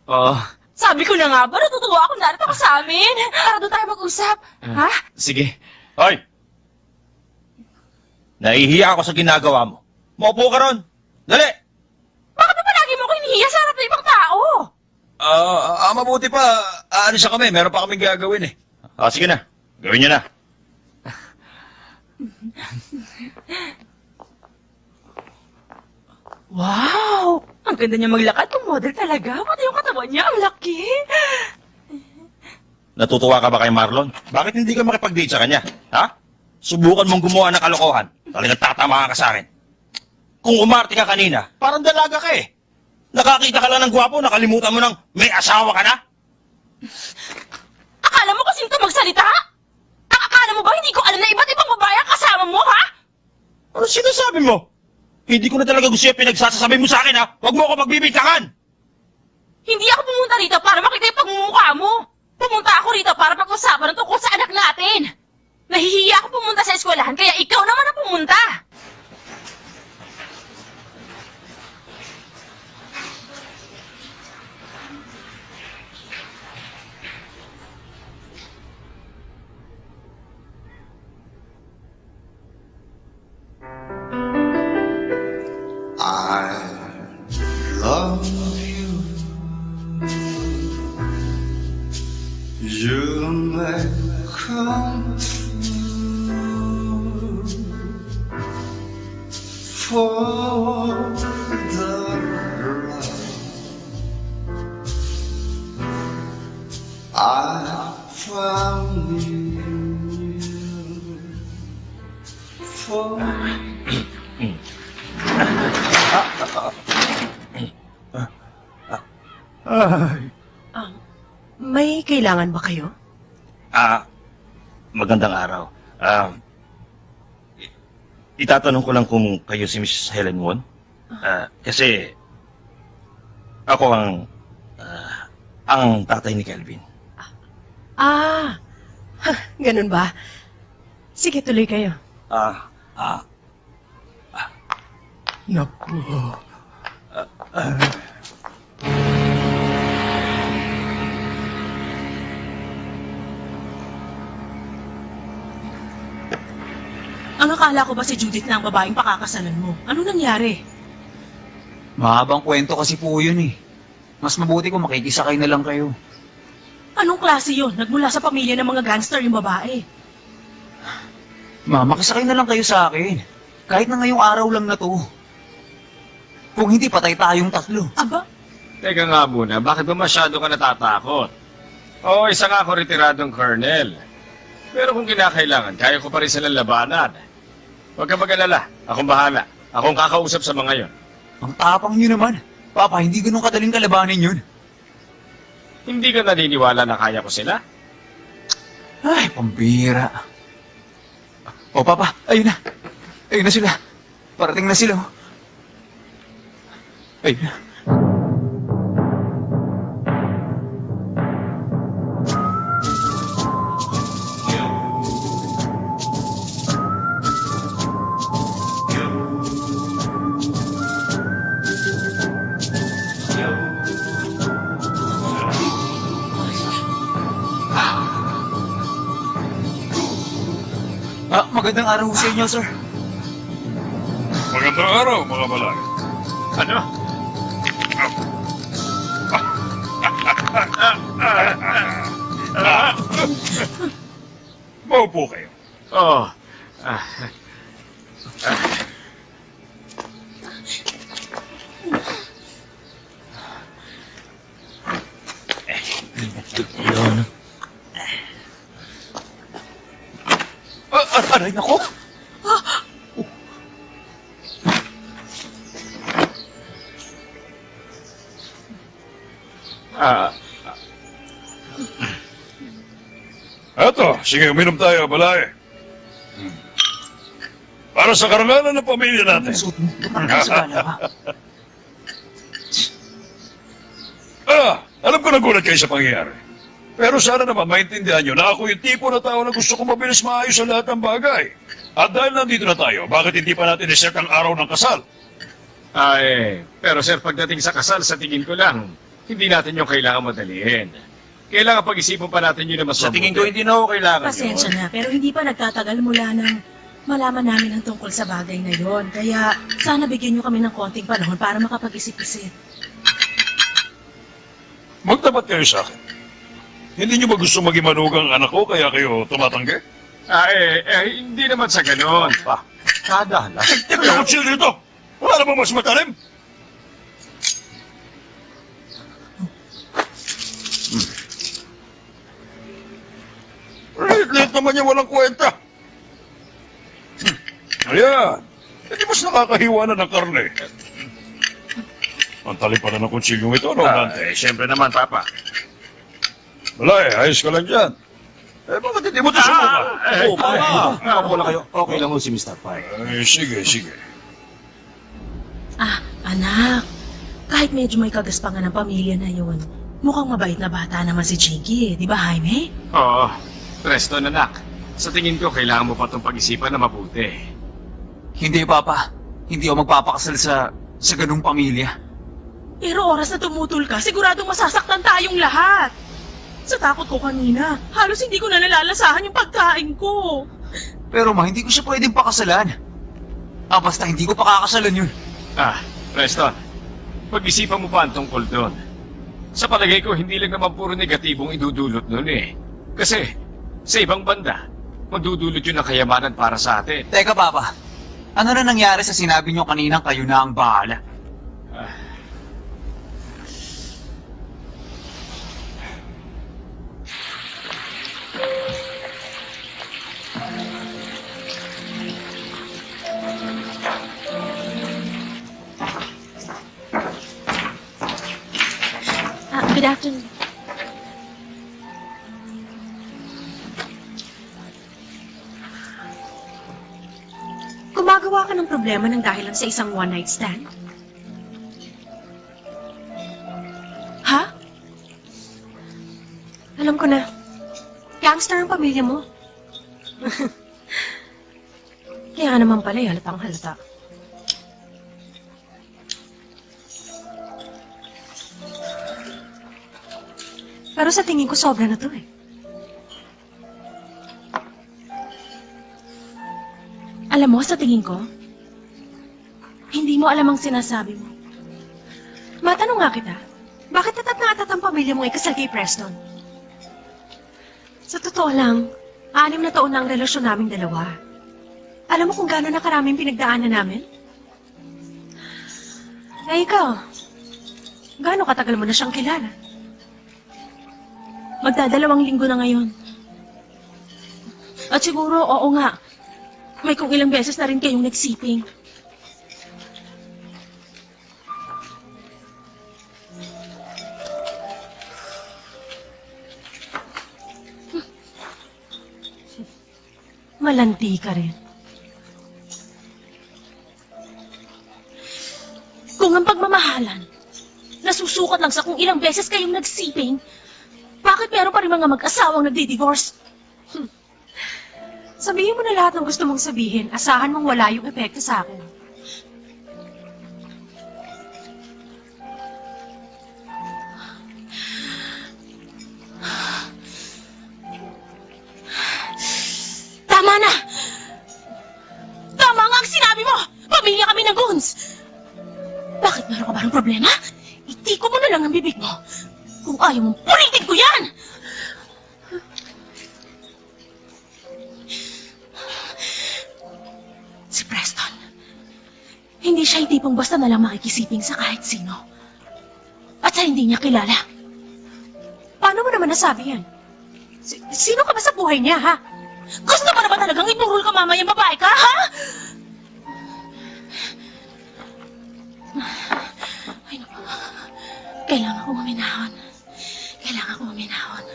Oo. Sabi ko na nga ba, natutuwa Nakakatuwa kung narito ka sa amin. Para doon tayo mag-usap. Ha? Sige. Hoy! Nahihiya ako sa ginagawa mo. Maupo ka ron. Dali! Bakit ba palagi mo ko hinihiya sa harap ng ibang tao? Mabuti pa. Aalis na kami. Meron pa kaming gagawin eh. Sige na. Gawin niyo na. Wow! Ang ganda niya maglakad. Kung model talaga. Pati yung katawan niya. Ang laki. Natutuwa ka ba kay Marlon? Bakit hindi ka makipag-date sa kanya? Ha? Subukan mong gumawa ng kalokohan. Talagang tatama ka sa akin. Kung umarte ka kanina, parang dalaga ka eh. Nakakita ka lang ng gwapo, nakalimutan mo ng may asawa ka na? Akala mo kasing ka magsalita? Ang akala mo ba hindi ko alam na iba't ibang babae ang kasama mo, ha? Ano sinasabi mo? Hindi ko na talaga gusto yung pinagsasasabi mo sa akin ha. Huwag mo ako magbibigtakan. Hindi ako pumunta rito para makita yung pagmumukha mo. Pumunta ako rito para pag-usapan ng tungkol sa anak natin. Nahihiya ako pumunta sa eskwelahan, kaya ikaw naman ang pumunta. I love you. You may come true for the love I found you for. May kailangan ba kayo? Magandang araw. Itatanong ko lang kung kayo si Miss Helen Won. Kasi ako ang tatay ni Kelvin. Ganun ba? Sige, tuloy kayo. Naku. Ang akala ko ba si Judith na ang babaeng pakakasalan mo? Ano nangyari? Mahabang kwento kasi po yun eh. Mas mabuti kung makikisakay na lang kayo. Anong klase yun? Nagmula sa pamilya ng mga gangster yung babae. Ma, makisakay na lang kayo sa akin. Kahit na ngayong araw lang na to. Kung hindi, patay tayong tatlo. Aba? Teka nga muna, bakit ba masyado ka natatakot? Oo, isa nga ako retiradong colonel. Pero kung kinakailangan, kaya ko pa rin silang labanan. Huwag ka mag-alala, akong bahala. Akong kakausap sa mga yon. Ang tapang nyo naman. Papa, hindi ganun kadaling kalabanin yun. Hindi ka naniniwala na kaya ko sila? Ay, pambira. O, Papa, ayun na. Ayun na sila. Parating na sila. Ayun na. Magandang araw sa inyo, sir. Magandang araw, mga balay. Ano? Maupo kayo. Oh. Yun. Aray nako! Eto, sige, uminom tayo, balay. Para sa karangalan ng pamilya natin. Suot mo. Kapag sa bala Alam ko nagulat kayo sa pangyayari. Pero sana naman maintindihan nyo na ako yung tipo na tao na gusto kong mabilis maayos sa lahat ng bagay. At dahil nandito na tayo, bakit hindi pa natin iset ang araw ng kasal? Pero sir, pagdating sa kasal, sa tingin ko lang, hindi natin yung kailangan madaliin. Kailangan pag-isipan pa natin yun na mas Sa mabuti. tingin ko hindi na ako kailangan Pasensya yun. na, pero hindi pa nagtatagal mula nang malaman namin ang tungkol sa bagay na yon. Kaya sana bigyan niyo kami ng konting panahon para makapag-isip-isip. Magtapat kayo sa akin. Hindi niyo ba gusto maging manugang anak ko kaya kayo tumatanggi? Hindi naman sa ganon. Pa, kada lang. Tignan ang kutsilyo ito! Wala na ba mas matalim? Liit naman niya walang kwenta. Ayan. Hindi mas nakakahiwa na ng karne. Ang talim pa na ng kutsilyong ito, no, Dante? Siyempre naman, Papa. Wala ayos ka lang dyan. Bakit hindi mo ito subukan? Papa! Ako lang kayo. Okay lang mo si Mr. Pike. Sige. Anak, kahit medyo may kagaspangan ng pamilya na yon, mukhang mabait na bata naman si Jiggy, di ba, Jaime? Oo. Preston, anak. Sa tingin ko, kailangan mo pa itong pag-isipan na mabuti. Hindi, Papa. Hindi ako magpapakasal sa ganung pamilya. Pero oras na tumutol ka, siguradong masasaktan tayong lahat. Sa takot ko kanina, halos hindi ko na nalalasahan yung pagkain ko. Pero ma, hindi ko siya pwedeng pakasalan. Basta hindi ko pakakasalan yun. Preston, pag-isipan mo pa ang tungkol doon. Sa palagay ko, hindi lang naman puro negatibong idudulot nun eh. Kasi, sa ibang banda, magdudulot yun ng kayamanan para sa atin. Teka, Papa. Ano na nangyari sa sinabi niyo kaninang kayo na ang bahala? Good afternoon. Gumagawa ka ng problema ng dahilan sa isang one-night stand? Ha? Alam ko na. Gangster ang pamilya mo. Kaya naman pala, halatang halata. Pero sa tingin ko, sobra na to eh. Alam mo, sa tingin ko, hindi mo alam ang sinasabi mo. Matanong nga kita, bakit atat na atat ang pamilya mong ikasal kay Preston? Sa totoo lang, 6 na taon na ang relasyon naming dalawa. Alam mo kung gaano na karaming pinagdaanan namin? Eh ikaw, gaano katagal mo na siyang kilala? Magdadalawang linggo na ngayon. At siguro, oo nga, may kung ilang beses na rin kayong nagsiping. Malandi ka rin. Kung ang pagmamahalan, nasusukat lang sa kung ilang beses kayong nagsiping, bakit meron pa rin mga mag-asawang nagdi-divorce? Sabihin mo na lahat ng gusto mong sabihin, asahan mong wala yung epekto sa akin. Tama na! Tama nga ang sinabi mo! Pamilya kami ng goons! Bakit meron ka ba ng problema? Itiko mo na lang ang bibig mo. Kung ayaw mong punitin ko yan! Si Preston, hindi siya yung tipong basta na lang makikisiping sa kahit sino. At sa hindi niya kilala. Paano mo naman nasabi yan? Sino ka ba sa buhay niya, ha? Gusto mo na ba talagang ipurol ka mamayang babae ka, ha? Ay, naku. Kailangan kong uminahon. Kailangan kong uminahon.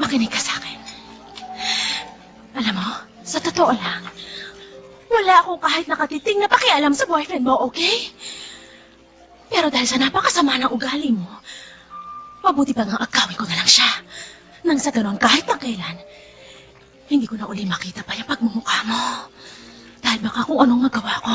Makinig ka sa akin. Alam mo, sa totoo lang, wala akong kahit nakatiting na pakialam sa boyfriend mo, okay? Pero dahil sa napakasama ng ugali mo, mabuti pa nga agawin ko na lang siya. Nang sa ganon, kahit na kailan, hindi ko na uli makita pa yung pagmumukha mo. Dahil baka kung anong magawa ko.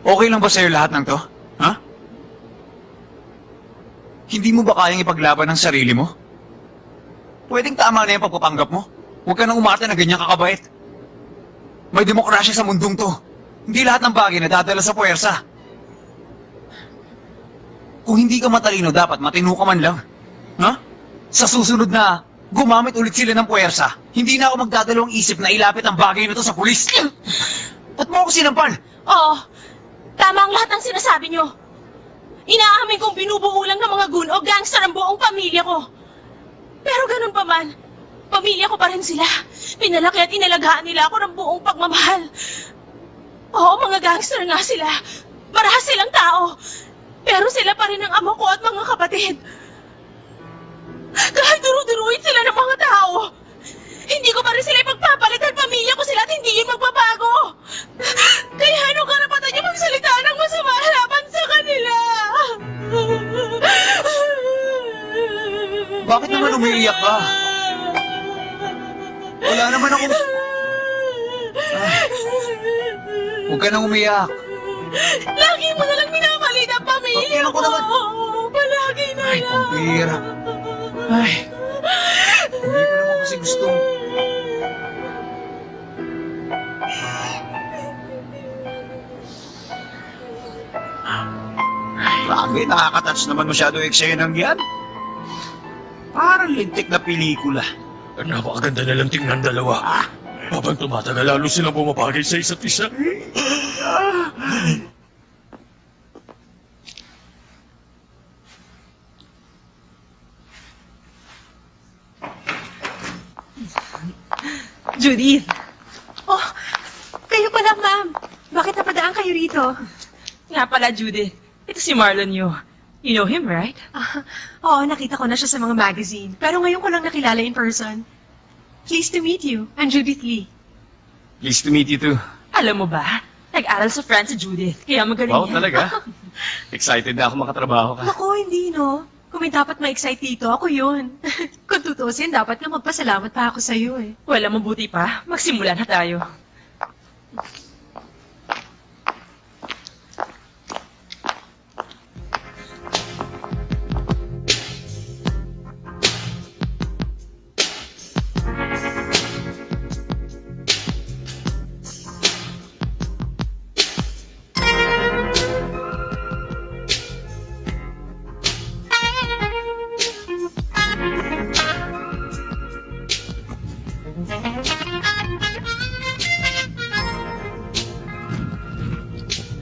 Okay lang ba sa'yo lahat ng to? Ha? Hindi mo ba kayang ipaglaban ang sarili mo? Pwedeng tama na yung pagpapanggap mo. Huwag ka nang umarte na ganyan kakabait. May demokrasya sa mundong to. Hindi lahat ng bagay nadadala sa puwersa. Kung hindi ka matalino, dapat matino ka man lang. Ha? Sa susunod na gumamit ulit sila ng puwersa, hindi na ako magdadalawang isip na ilapit ang bagay na to sa pulis. At mo ako sinampal. Oo, tama ang lahat ng sinasabi nyo. Inaamin kong binubuo lang ng mga gun o gangster ang buong pamilya ko. Pero ganun pa man, pamilya ko pa rin sila. Pinalaki at inalagaan nila ako ng buong pagmamahal. Oo, mga gangster nga sila. Marahas silang tao. Pero sila pa rin ang amo ko at mga kapatid. Kahit duru-duruin sila ng mga tao, hindi ko pa rin sila ipagpapalit at pamilya ko sila at hindi yun magbabago. Kaya anong karapatan niyo magsalita ng masama laban sa kanila? Bakit naman umiiyak ka? Wala naman akong... Huwag ka nang umiyak. Lagi mo nalang minamalit ang pamilya Bakit ako naman? Palagi na Ay, lang. pampira. Ay, hindi ko naman kasi gustong... Grabe, nakakatouch naman masyado yung eksenang yan. Parang lintik na pelikula. Napakaganda na lang tingnan dalawa. Habang tumatagal, lalo silang bumabagay sa isa't isa. Judith! Oh, kayo pala, ma'am. Bakit napadaan kayo rito? Nga pala, Judith. Ito si Marlon Yu. You know him, right? Oo, nakita ko na siya sa mga magazine. Pero ngayon ko lang nakilala in person. Pleased to meet you. I'm Judith Lee. Pleased to meet you too. Alam mo ba, nag-aral sa France si Judith. Kaya magaling Wow, yan. talaga? Excited na ako makatrabaho ka. Naku, hindi, no? Kung may dapat ma-excite dito, ako yun. Kung tutusin, dapat nga magpasalamat pa ako sa'yo eh. Wala mabuti pa. Magsimula na tayo.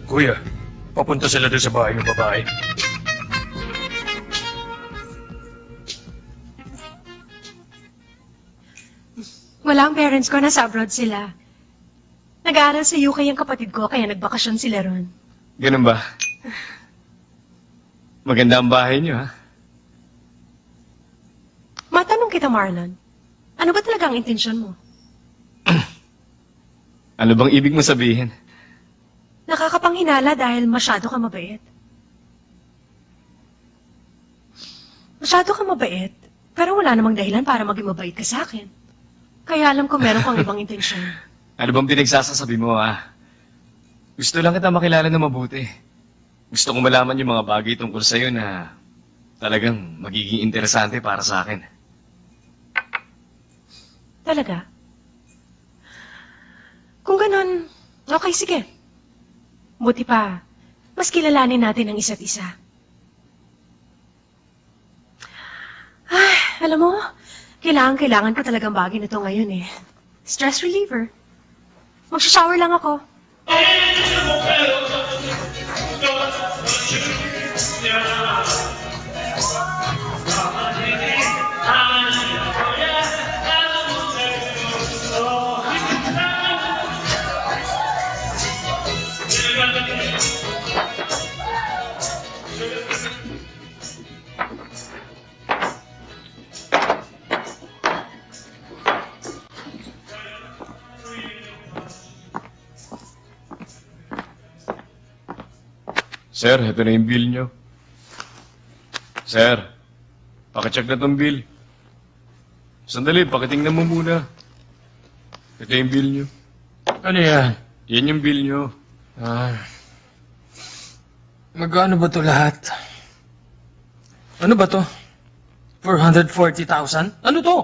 Kuya, papunta sila doon sa bahay ng babae. Wala ang parents ko, nasa abroad sila. Nag-aaral sa UK ang kapatid ko, kaya nagbakasyon sila ron. Ganun ba? Maganda ang bahay niyo, ha? Matanong kita, Marlon. Ano ba talaga ang intensyon mo? Ano bang ibig mo sabihin? Nakakapanghinala dahil masyado ka mabait. Masyado ka mabait, pero wala namang dahilan para maging mabait ka sa akin. Kaya alam ko meron kang ibang intensyon. Ano bang pinagsasasabi mo, ha? Gusto lang kita makilala na mabuti. Gusto kong malaman yung mga bagay tungkol sa'yo na talagang magiging interesante para sa akin. Talaga? Kung ganon, okay, sige. Buti pa, mas kilalanin natin ang isa't isa. Ay, alam mo, kailangan ko talagang bagay na to ngayon eh. Stress reliever. Magsha-shower lang ako. Sir, ito na yung bill nyo. Sir, pakicheck na tong bill. Sandali, pakitingnan mo muna. Ito yung bill nyo. Ano yan? Yan yung bill nyo. Magkano ba to lahat? Ano ba to? 440,000? Ano to?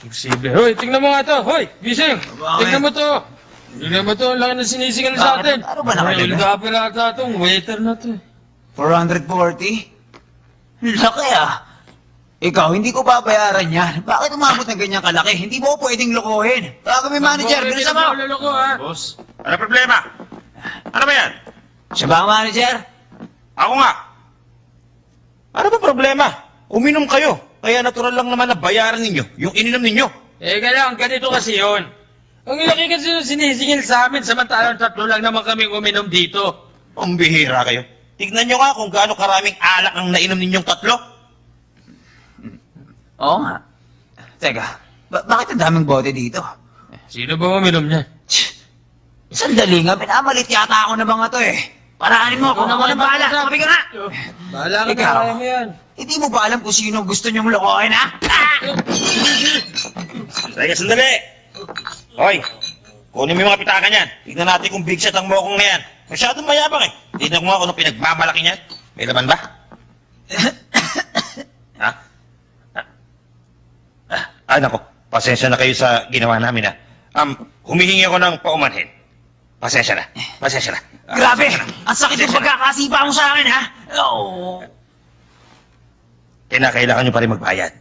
Imposible. Hoy, tingnan mo nga to. Hoy, gising. Tingnan mo to. Tingnan mo to. Ang laki ng sinisingan sa atin. Ano ba nakalagay? Ilgapira ata itong waiter na to. 440? Laki ah. Ikaw, hindi ko babayaran yan. Bakit umabot ng ganyan kalaki? Hindi mo ko pwedeng lokohin. Kaya kami manager, bilisan mo. Loko, ha? Boss, ano problema? Ano ba yan? Siya ba ang manager? Ako nga. Ano ba problema? Uminom kayo. Kaya natural lang naman na bayaran ninyo yung ininom ninyo. Lang, ganito kasi yun. Ang laki kasi yung sinisingil sa amin, samantalang 3 lang naman kaming uminom dito. Ang bihira kayo. Tignan nyo nga kung gaano karaming alak ang nainom ninyong 3. Oo nga. Teka, bakit ang daming bote dito? Sino ba uminom niya? Sandali nga, pinamalit yata ako na mga to eh. Paraanin mo, kung ako na bahala. Sabi ka nga! Bahala ka na, Ikaw, kaya mo yan. hindi mo ba alam kung sino gusto niyong lokohin, ha? Teka, sandali. Hoy, kunin mo yung mga pitaka niyan. Tignan natin kung big shot ang mokong na yan. Masyadong mayabang eh. Tignan ko nga kung anong pinagmamalaki niyan. May laman ba? Ha? Nako, pasensya na kayo sa ginawa namin ha. Humihingi ako ng paumanhin. Pasensya na. Pasensya na. Grabe! Ang sakit ng pagkakasipa mo sa akin, ha? Oo. Kailangan nyo pa rin magbayad.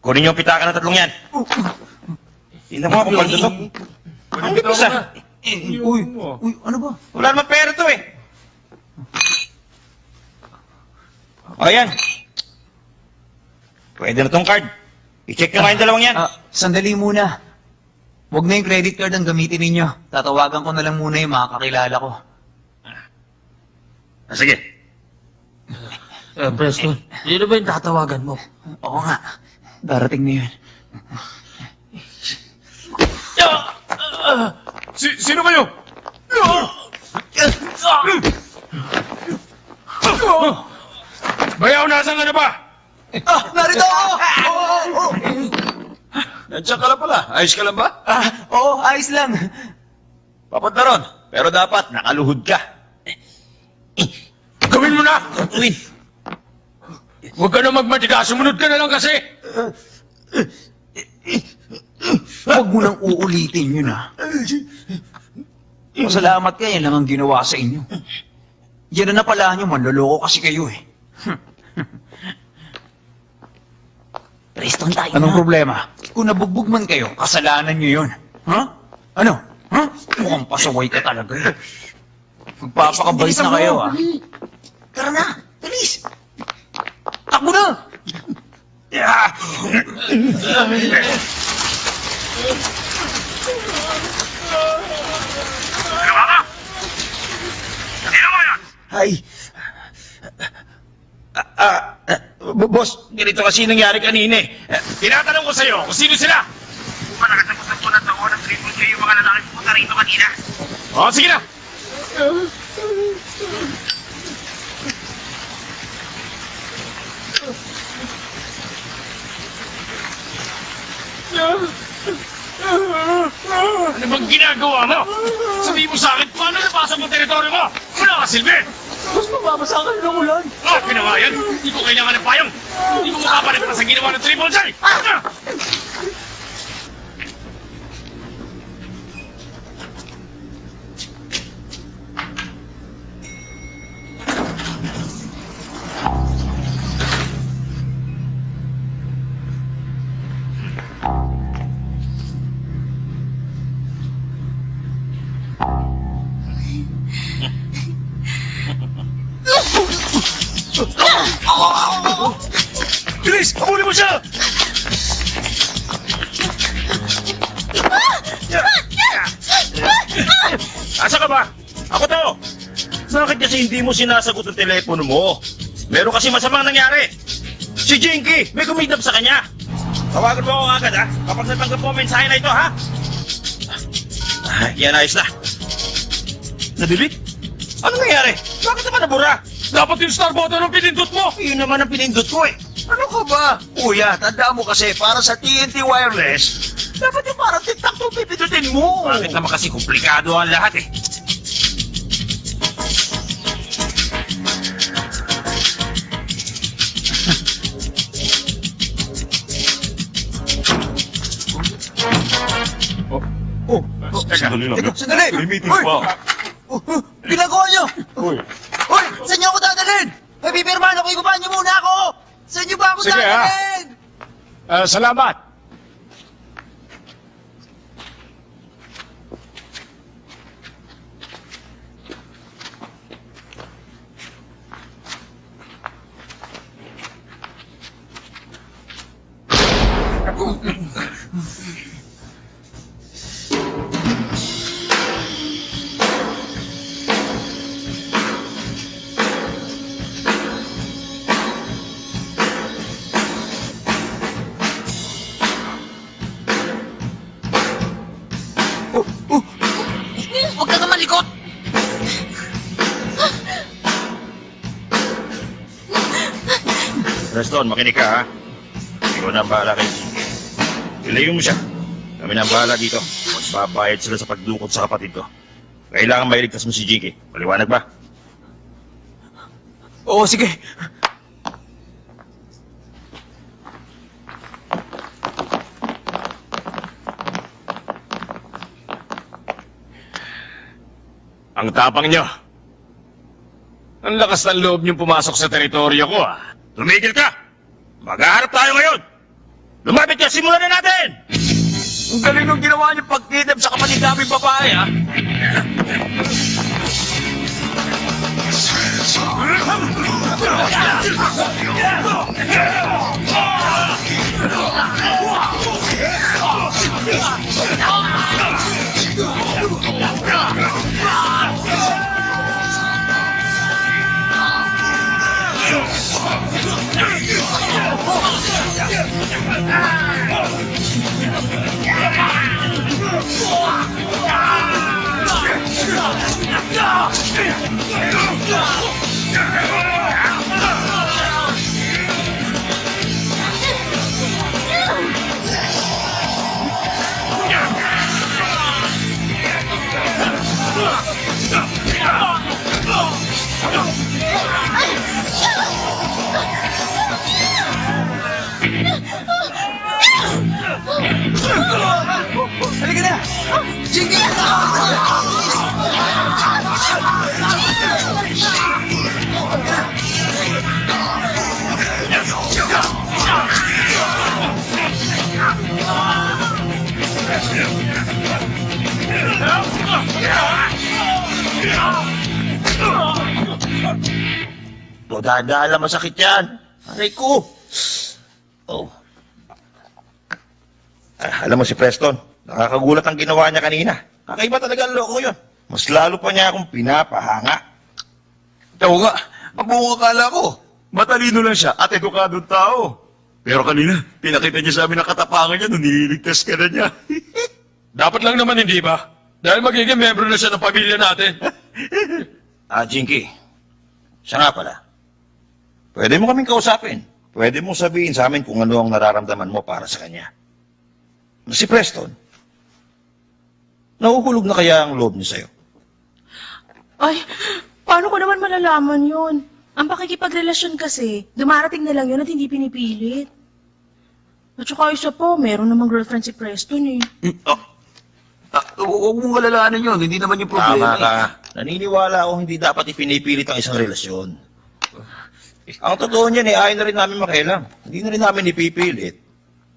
Kunin nyo ang pitaka ng 3 yan. Tingnan mo kung pagdatok. Ang isa. Uy, ano ba? Wala naman pera to eh. O yan. Pwede na tong card. I-check nyo nga yung 2 yan. Sandali muna. Huwag na yung credit card ang gamitin ninyo. Tatawagan ko na lang muna yung mga kakilala ko. Sige. Preston, sino ba yung tatawagan mo? Oo nga. Darating na yun. Sino kayo? Bayaw, nasan ka na ba? Narito ako! Nandiyan ka lang pala. Ayos ka lang ba? Oo, ayos lang. Papat na ron. Pero dapat nakaluhod ka. Gawin mo na! Gawin. Huwag ka na magmatiga. Sumunod ka na lang kasi. Huwag mo nang uulitin yun, ha? Masalamat ka, yan lang ang ginawa sa inyo. Yan na pala nyo, manloloko kasi kayo eh. Preston, tayo Anong na. problema? Kung nabugbog man kayo, kasalanan nyo yun. Ha? Ano? Ha? Mukhang pasaway ka talaga. Magpapakabait na kayo, ha? Tara na! Bilis! Takbo na! Ginawa ka? Sino mo yun? Ay. Boss, ganito kasi nangyari kanina eh. Tinatanong ko sa'yo kung sino sila. Kung ba nakasagpusag ko na taon ng Triple J yung mga lalaking pumunta rito kanina? Oo, sige na! Ano bang ginagawa mo? Sabihin mo sa akin, paano napasok mo teritoryo mo? Wala ka, Silve! Mas mababasa ka ng ulan. Ginawa yan! Hindi ko kailangan ng payong! Hindi ko makapalit pa sa ginawa ng Triple J! Bilis! Habulin mo siya! ka ba? Ako to! Bakit kasi hindi mo sinasagot ang telepono mo? Meron kasi masamang nangyari. Si Jinky, may kumidap sa kanya. Tawagan mo ako agad, ha? Kapag natanggap mo ang mensahe na ito, ha? Yan, ayos na. Nabilit? Ano nangyari? Bakit naman nabura? Dapat yung star button ang pinindot mo! Yun naman ang pinindot ko, eh. Ano ka ba? Kuya, tandaan mo kasi, para sa TNT Wireless, dapat yung parang tiktak to pipindutin mo. Bakit naman kasi komplikado ang lahat, eh? Sandali lang. Sandali! May meeting Uy! pa. Ginagawa niyo! Uy. Uy! Saan niyo ako dadalhin? May pipirmahan ako, igubahan niyo muna ako! Saan niyo ba ako Sige, ha? dadalhin? Salamat. Huwag ka naman likot! Preston, makinig ka, ha? Ikaw na ang bahala kay Jinky. Ilayo mo siya. Kami na ang bahala dito. Magbabayad sila sa pagdukot sa kapatid ko. Kailangan mailigtas mo si Jinky. Maliwanag ba? Oo, sige. Ang tapang nyo. Ang lakas ng loob niyong pumasok sa teritoryo ko, ah. Tumigil ka! Maghaharap tayo ngayon! Lumapit ka, simulan na natin! Ang galing nung ginawa niyo pag-kidnap sa kapatid naming babae, ha? Halika na! Jinky! Dada, masakit yan. Aray ko. Oh. Alam mo si Preston, nakakagulat ang ginawa niya kanina. Kakaiba talaga ang loko yun. Mas lalo pa niya akong pinapahanga. Oo nga, ang buong akala ko, matalino lang siya at edukadong tao. Pero kanina, pinakita niya sa amin ang katapangan niya nung nililigtas ka na niya. Dapat lang naman hindi ba? Dahil magiging membro na siya ng pamilya natin. Jinky, siya nga pala. Pwede mo kaming kausapin. Pwede mo sabihin sa amin kung ano ang nararamdaman mo para sa kanya. Si Preston, nahuhulog na kaya ang loob niya sa'yo? Ay, paano ko naman malalaman yun? Ang pakikipagrelasyon kasi, dumarating na lang yun at hindi pinipilit. At saka isa po, meron namang girlfriend si Preston eh. Huwag mong alalahanin yun, hindi naman yung Tama problema. ka. Naniniwala ako hindi dapat ipinipilit ang isang relasyon. Ang totoo niyan ayaw na rin namin makialam. Hindi na rin namin ipipilit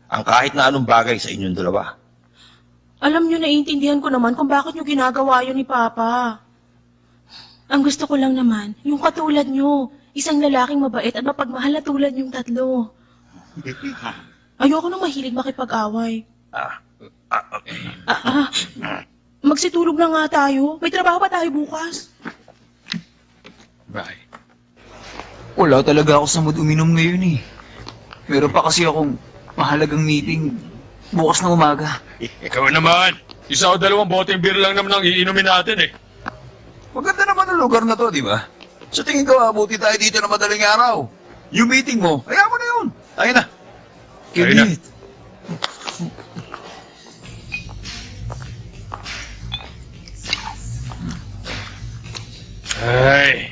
ang kahit na anong bagay sa inyong dalawa. Alam nyo, naiintindihan ko naman kung bakit nyo ginagawa yun ni Papa. Ang gusto ko lang naman, yung katulad nyo, isang lalaking mabait at mapagmahal na tulad yung tatlo. Ayoko nang mahilig makipag-away. Magsitulog na nga tayo. May trabaho pa tayo bukas. Bye. Wala talaga ako sa mood uminom ngayon eh. Meron pa kasi akong mahalagang meeting bukas na umaga. Ikaw naman. Isa o dalawang boteng beer lang naman ang iinumin natin eh. Maganda naman ang lugar na to, di ba? Sa tingin ko, abuti tayo dito na madaling araw. Yung meeting mo, kaya mo na yun. Tayo na. Tayo na. Kinit. Ay.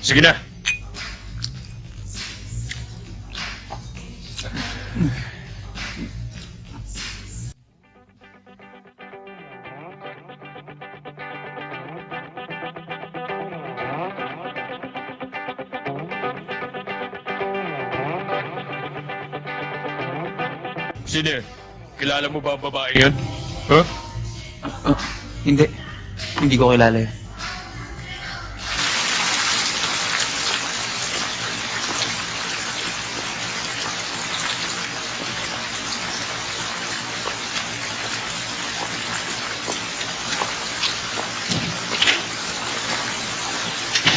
Sige na. Sino yun? Kilala mo ba ang babae yun? Huh? Hindi. Hindi ko kilala yun.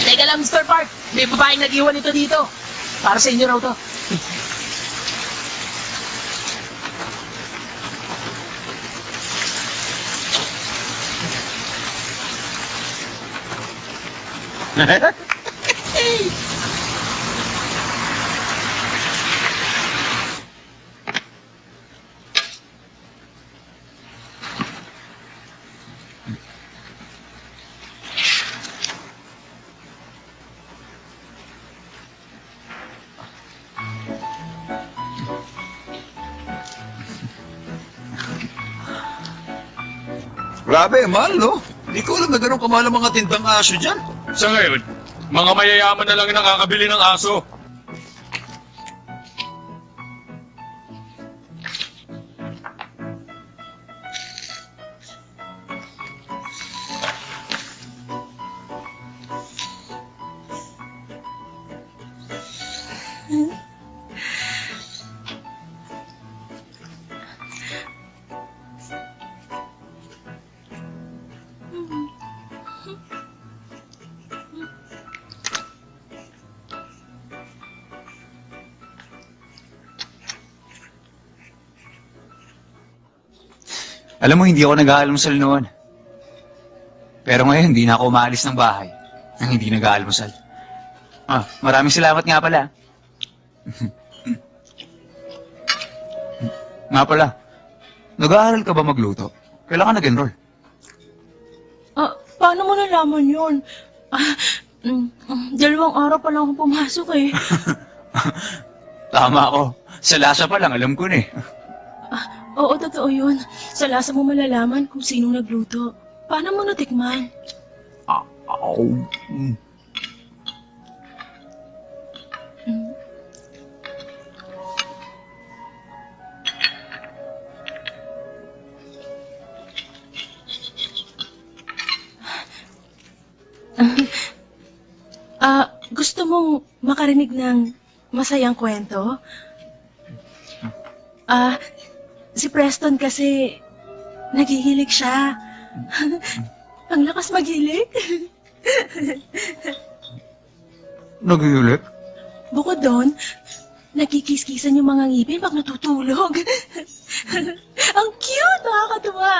Teka lang, Mr. Park. May babaeng nag-iwan ito dito. Para sa inyo raw to. Grabe, mahal, no? Hindi ko alam na ganun kamahal ang mga tindang aso dyan. Sa ngayon, mga mayayaman na lang ang nakakabili ng aso. Alam mo, hindi ako nag-aalmusal noon. Pero ngayon, hindi na ako umaalis ng bahay nang hindi nag-aalmusal. Maraming salamat nga pala. Nga pala, nag-aaral ka ba magluto? Kailan ka nag-enroll? Paano mo nalaman yun? 2 araw pa lang ako pumasok eh. Tama ako. Sa lasa pa lang, alam ko na eh. Oo, totoo yun. Sa lasa mo malalaman kung sinong nagluto. Paano mo natikman? Gusto mong makarinig ng masayang kwento? Si Preston kasi naghihilig siya. Ang lakas maghilig. Naghihilig? Bukod doon, nagkikis-kisan yung mga ngipin pag natutulog. Ang cute! Nakakatuwa!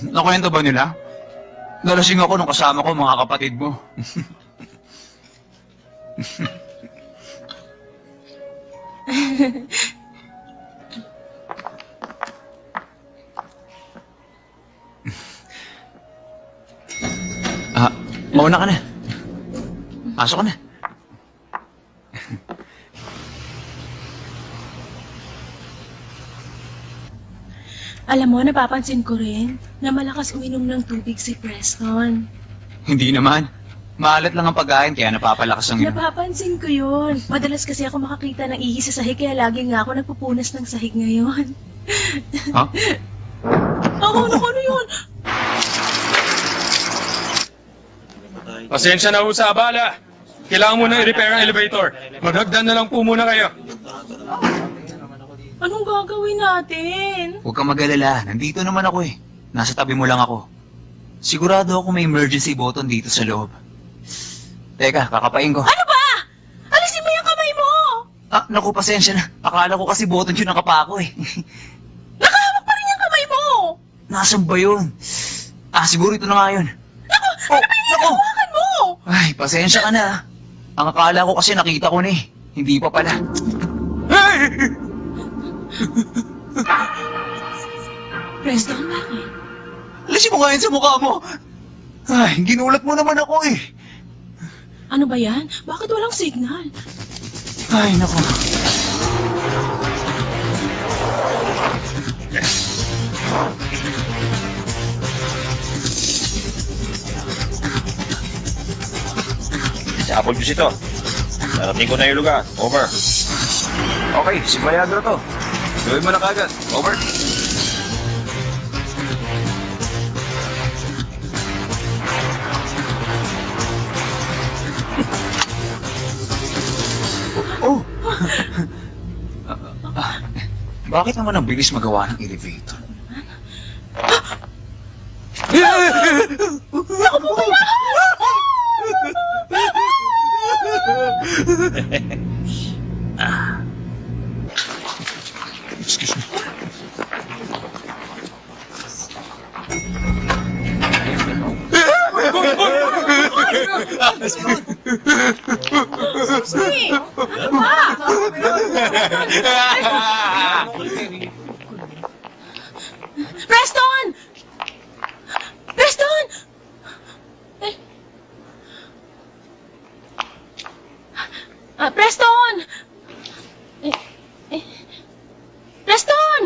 Nakwento ba nila? Nalasing ako nung kasama ko mga kapatid mo. Mauna ka na. Pasok ka na. Alam mo, napapansin ko rin na malakas uminom ng tubig si Preston. Hindi naman. Maalat lang ang pagkain kaya napapalakas ang inom. Napapansin ko yun. Madalas kasi ako makakita ng ihi sa sahig kaya lagi nga ako nagpupunas ng sahig ngayon. Ha? Ano yun? Pasensya na ho sa abala. kailangan mo na i-repair ang elevator. Maghagdan na lang po muna kayo. Anong gagawin natin? Huwag kang mag-alala, nandito naman ako eh. Nasa tabi mo lang ako. Sigurado ako may emergency button dito sa loob. Teka, kakapain ko. Ano ba? Alisin mo yung kamay mo! Ah, naku, pasensya na. Akala ko kasi button yun nakapa ako eh. Nakahawak pa rin yung kamay mo! Nasaan ba yun? Ah, siguro ito na nga yun. Naku! Ano ba yung hawakan mo? Ay, pasensya ka na. Ang akala ko kasi nakita ko na eh. Hindi pa pala. Preston, bakit? Alisin mo nga yun sa mukha mo. Ay, ginulat mo naman ako eh. Ano ba yan? Bakit walang signal? Ay, naku. Sa Apple Juice ito. Narating ko na yung lugar. Over. Okay, si Viagra to. Gawin mo na kagad. Over. Oh! Bakit naman ang bilis magawa ng elevator? Excuse me. Hey, ano ba? Preston! Preston! Eh. Preston! Preston!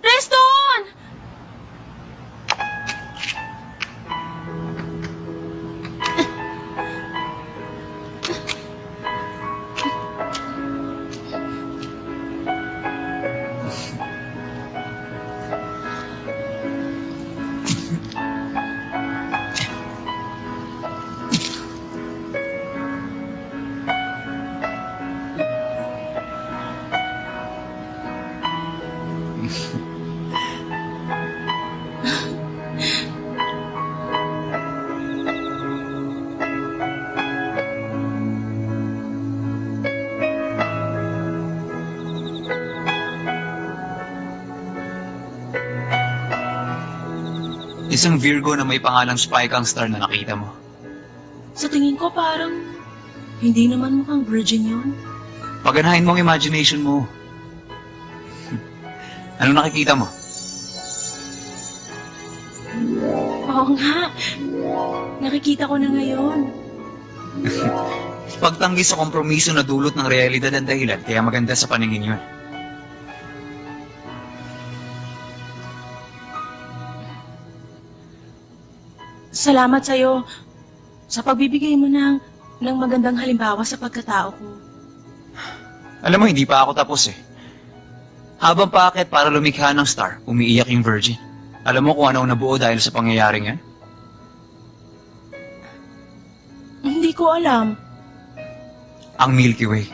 Preston! Isang Virgo na may pangalang Spike ang star na nakita mo. Sa tingin ko parang hindi naman mukhang virgin yun. Paganahin mo ang imagination mo. Anong nakikita mo? Oo nga. Nakikita ko na ngayon. Pagtanggi sa kompromiso na dulot ng realidad ang dahilan, kaya maganda sa paningin yun. Salamat sa'yo sa pagbibigay mo ng magandang halimbawa sa pagkatao ko. Alam mo, hindi pa ako tapos eh. Habang paakyat para lumikha ng star, umiiyak yung Virgin. Alam mo kung ano ang nabuo dahil sa pangyayaring yan? Hindi ko alam. Ang Milky Way.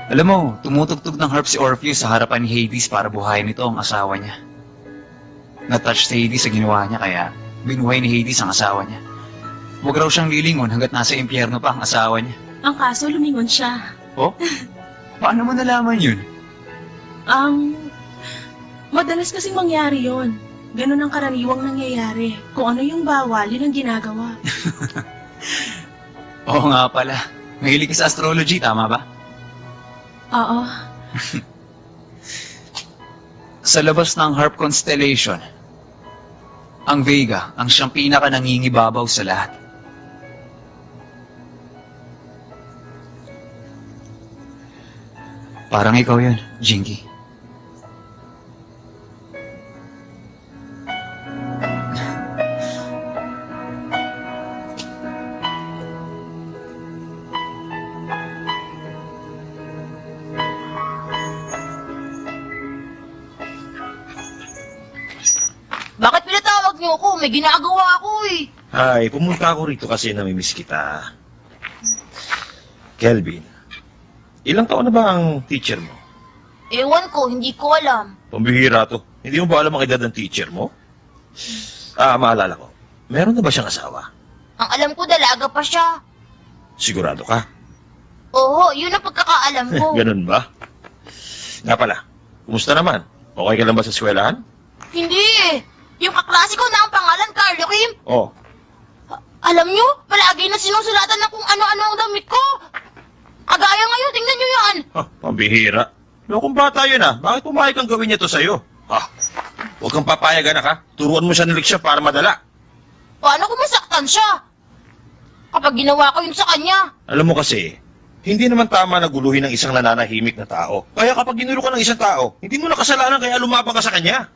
Alam mo, tumutugtog ng harp si Orpheus sa harapan ni Hades para buhayin nito ang asawa niya. Natouch si Hades sa ginawa niya kaya binuhay ni Hades ang asawa niya. Huwag raw siyang lilingon hanggat nasa impyerno pa ang asawa niya. Ang kaso, lumingon siya. Oh? Paano mo nalaman yun? Madalas kasing mangyari yon. Ganun ang karaniwang nangyayari. Kung ano yung bawal, yun ang ginagawa. Oo nga pala. Mahilig ka sa astrology, tama ba? Oo. Sa labas ng Harp Constellation, ang Vega ang siyang pinaka-nangingibabaw sa lahat. Parang ikaw yun, Jinky. niyo ako. May ginagawa ako eh. Ay, pumunta ako rito kasi namimiss kita. Kelvin, ilang taon na ba ang teacher mo? Ewan ko, hindi ko alam. Pambihira to. Hindi mo ba alam ang edad ng teacher mo? Maalala ko. Meron na ba siyang asawa? Ang alam ko, dalaga pa siya. Sigurado ka? Oo, yun ang pagkakaalam ko. Ganun ba? Nga pala, kumusta naman? Okay ka lang ba sa eskwelahan? Hindi eh. Yung kaklase ko na ang pangalan, Carlo Kim. Oh, Alam nyo, palagi na sinusulatan na kung ano-ano ang damit ko. Kagaya ngayon, tingnan nyo yan. pambihira. Lokong bata yun Bakit pumayag kang gawin niya to sa'yo? Huwag kang papayag anak Turuan mo siya ng leksyon para madala. Paano kung masaktan siya? Kapag ginawa ko yun sa kanya. Alam mo kasi, hindi naman tama na guluhin ng isang nananahimik na tao. Kaya kapag ginulo ka ng isang tao, hindi mo na kasalanan kaya lumapang ka sa kanya.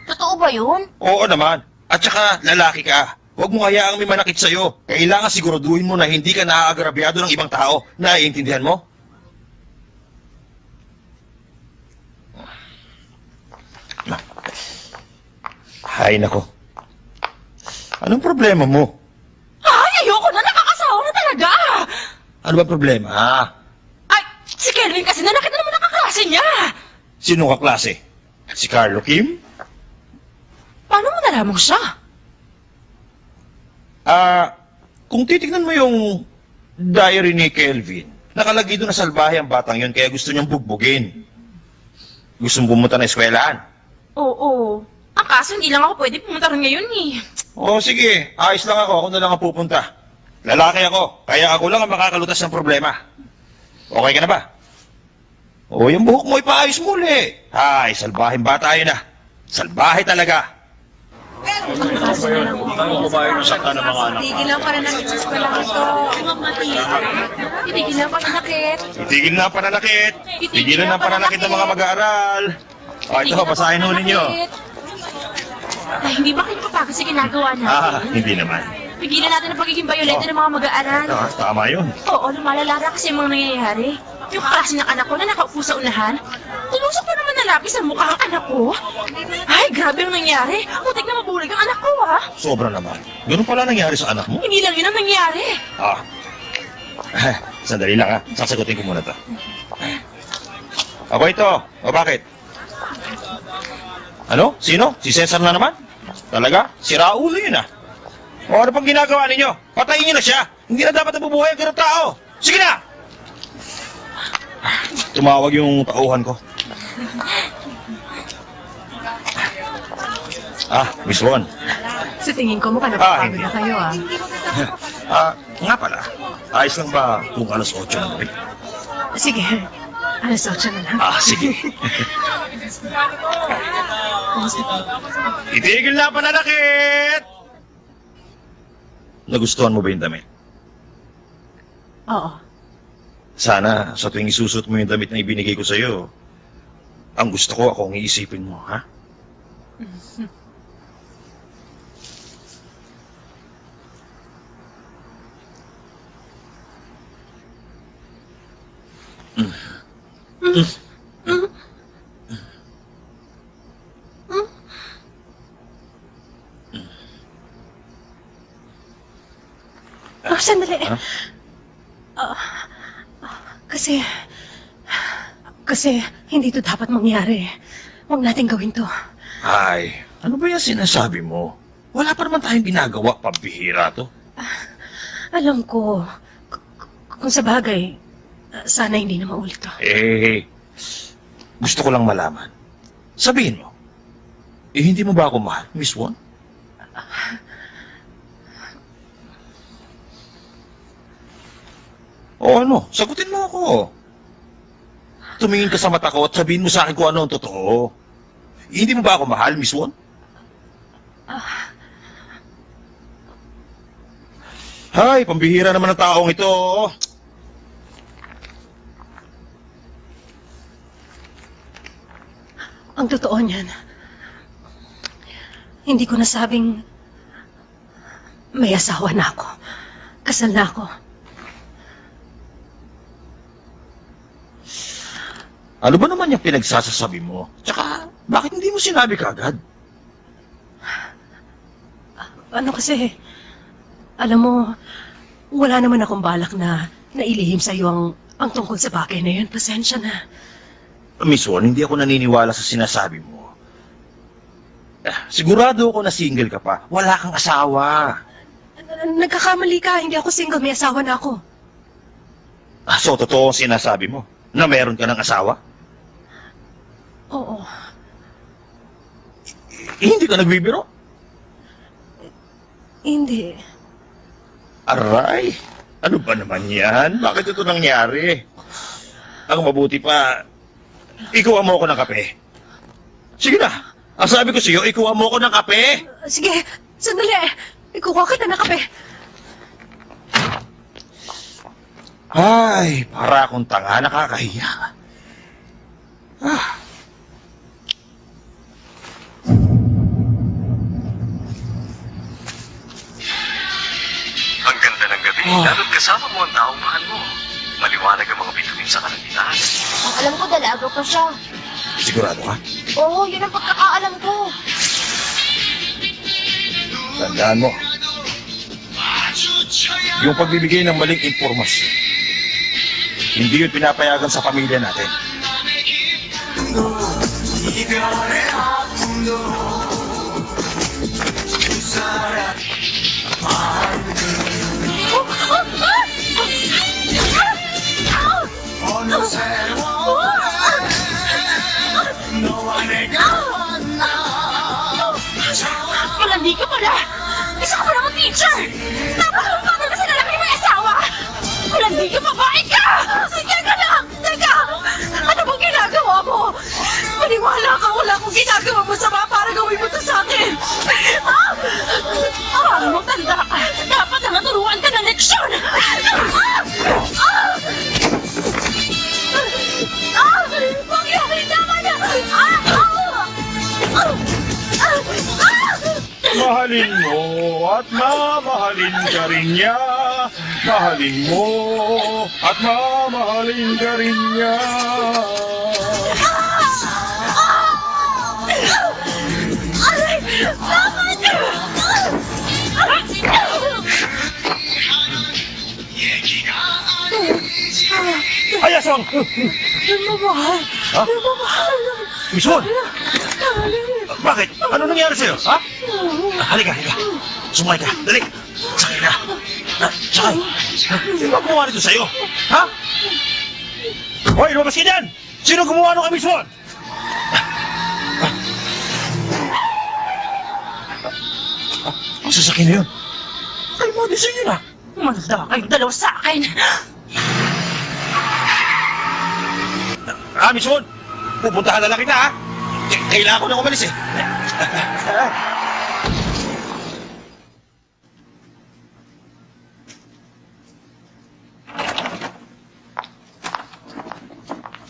Totoo ba yun? Oo naman. At saka, lalaki ka. Huwag mo hayaang may manakit sa'yo. Kailangan siguraduhin mo na hindi ka naaagrabyado ng ibang tao. Naiintindihan mo? Hay nako. Anong problema mo? Ay, ayoko na, nakakasawa na talaga! Ano ba problema? Ay, si Kelvin kasi nanakit na naman ang kaklase niya! Sino kaklase? Si Carlo Kim? Paano mo nalamang siya? Kung titignan mo yung diary ni Kelvin, nakalagay doon na salbahe ang batang yun kaya gusto niyang bugbugin. Gusto mong pumunta na eskwelahan? Oo. Ang kaso, hindi lang ako pwede pumunta rin ngayon eh. Oo, sige. Ayos lang ako. Ako na lang ang pupunta. Lalaki ako. Kaya ako lang ang makakalutas ng problema. Okay ka na ba? O, yung buhok mo ipaayos muli. Ay, salbahing bata yun Salbahe talaga. Tigilan pa rin nakit sa eskwelahan to. Tigilan pa rin nakit. Titigil na ang pananakit. Tigilan na ang pananakit ng mga mag-aaral. Ito, basahin ho ninyo. Ay, hindi ba kayo kapagod sa ginagawa natin? Hindi naman. Pigilan natin ang pagiging violento ng mga mag-aaral. Tama yun. Oo, lumalala kasi yung mga nangyayari. Yung klase ng anak ko na nakaupo sa unahan, tulusok pa naman na lapis ang mukha ang anak ko. Ay, grabe ang nangyari. Muntik na mabulig ang anak ko, Sobra naman. Ganun pala nangyari sa anak mo? Hindi lang yun ang nangyari. Sandali lang Sasagutin ko muna to. Ako ito. O bakit? Ano? Sino? Si Cesar na naman? Talaga? Si Raulo yun O ano pang ginagawa ninyo? Patayin niyo na siya. Hindi na dapat nabubuhay ang ganun tao. Sige na! Tumawag yung tauhan ko. Miss Juan. Sa tingin ko mukhang napapagod na kayo Nga pala. Ayos lang ba kung alas 8 na rin? Sige, alas 8 na lang. Sige. Itigil na pananakit! Nagustuhan mo ba yung damit? Oo. Sana sa tuwing isusot mo yung damit na ibinigay ko sa'yo, ang gusto ko ako ang iisipin mo, Sandali. Kasi hindi to dapat mangyari. Huwag natin gawin to. Ay, ano ba yung sinasabi mo? Wala pa naman tayong ginagawa, pambihira to. Alam ko. Kung sa bagay, sana hindi na maulit to. Gusto ko lang malaman. Sabihin mo, hindi mo ba ako mahal, Miss Juan? O ano, sagutin mo ako. Tumingin ka sa mata ko at sabihin mo sa akin kung ano ang totoo. Hindi mo ba ako mahal, Miss Juan? Hay, pambihira naman ang taong ito. Ang totoo niyan, hindi ko nasabing may asawa na ako. Kasal na ako. Ano ba naman yung pinagsasasabi mo? Tsaka, bakit hindi mo sinabi kaagad? Kasi, alam mo, wala naman akong balak na nailihim sa'yo ang tungkol sa bagay na yun. Pasensya na. Miss Won, hindi ako naniniwala sa sinasabi mo. Sigurado ako na single ka pa. Wala kang asawa. Nagkakamali ka, hindi ako single, may asawa na ako. So, totoo ang sinasabi mo? Na meron ka ng asawa? Oo. Hindi ka nagbibiro? Hindi. Aray, ano ba naman yan? Bakit ito nangyari? Ang mabuti pa, ikuha mo ako ng kape. Sige na, ang sabi ko sa'yo, ikuha mo ako ng kape. Sige, sandali. Ikukuha kita ng kape. Ay, para akong tanga, nakakahiya. Ang ganda ng gabi, lalo't kasama mo ang taong mahal mo. Maliwanag ang mga bituin sa kalangitan. Ang alam ko, dalaga pa siya. Sigurado ka? Oo, yun ang pagkakaalam ko. Tandaan mo, yung pagbibigay ng maling impormasyon, hindi yun pinapayagan sa pamilya natin. Malandi ka pala! Isa ka pa naman teacher! Napakalampagal ka sa lalaki may asawa! Malandi ka, babae ka! Teka lang! Teka! Ano bang ginagawa mo? Maniwala ka, wala akong ginagawa masama para gawin mo to sa akin! Ano mo tanda ka? Dapat na naturuan ka ng leksyon! Mangyari naman na! Mahalin mo at mamahalin ka rin niya. Mahalin mo at mamahalin ka rin niya. Ay, Aswang! Nagmamahal! Ha? Nagmamahal! Miss Won! Bakit? Ano nangyari sa'yo? Ha? Halika. Sumakay ka. Dali. Sakay ka. Sakay. Sino ba gumawa nito sa'yo? Ha? Hoy, lumabas ka dyan! Sino gumawa nung kay Miss Won? Ang sasakyan na yun. Ay, madisin yun ah. Manda kayong dalawa sa akin! Miss Won! Pupuntahan na lang kita ha. Kailangan ko na umalis eh.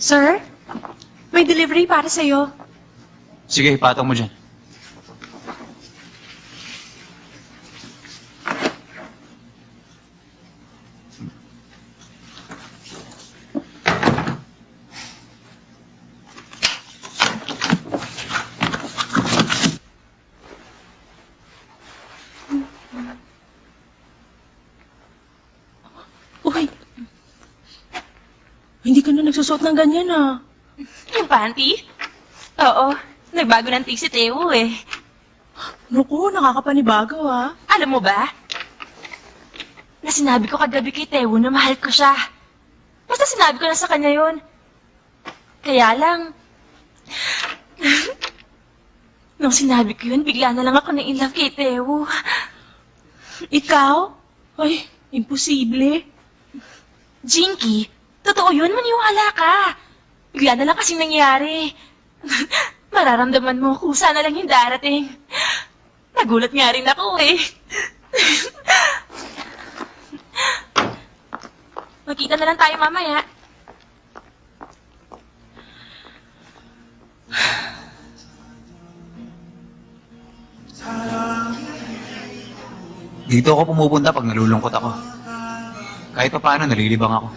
Sir, may delivery para sa'yo. Sige, ipatong mo dyan. Uy! Hindi ka na nagsusot ng ganyan ah. Yung panty? Oo, nagbago ng tig si Teo eh. Naku, nakakapanibago ah. Alam mo ba? Na sinabi ko kagabi kay Teo na mahal ko siya. Basta sinabi ko na sa kanya yun. Kaya lang... Nung sinabi ko yun, bigla na lang ako na-inlove kay Teo. Ikaw? Ay, imposible. Jinky, totoo yun, maniwala ka. Bigla na lang kasing nangyari. Mararamdaman mo kung sana lang yung darating. Nagulat nga rin ako eh. Magkita na lang tayo mamaya. Dito ako pumupunta pag nalulungkot ako. Kahit pa paano, nalilibang ako.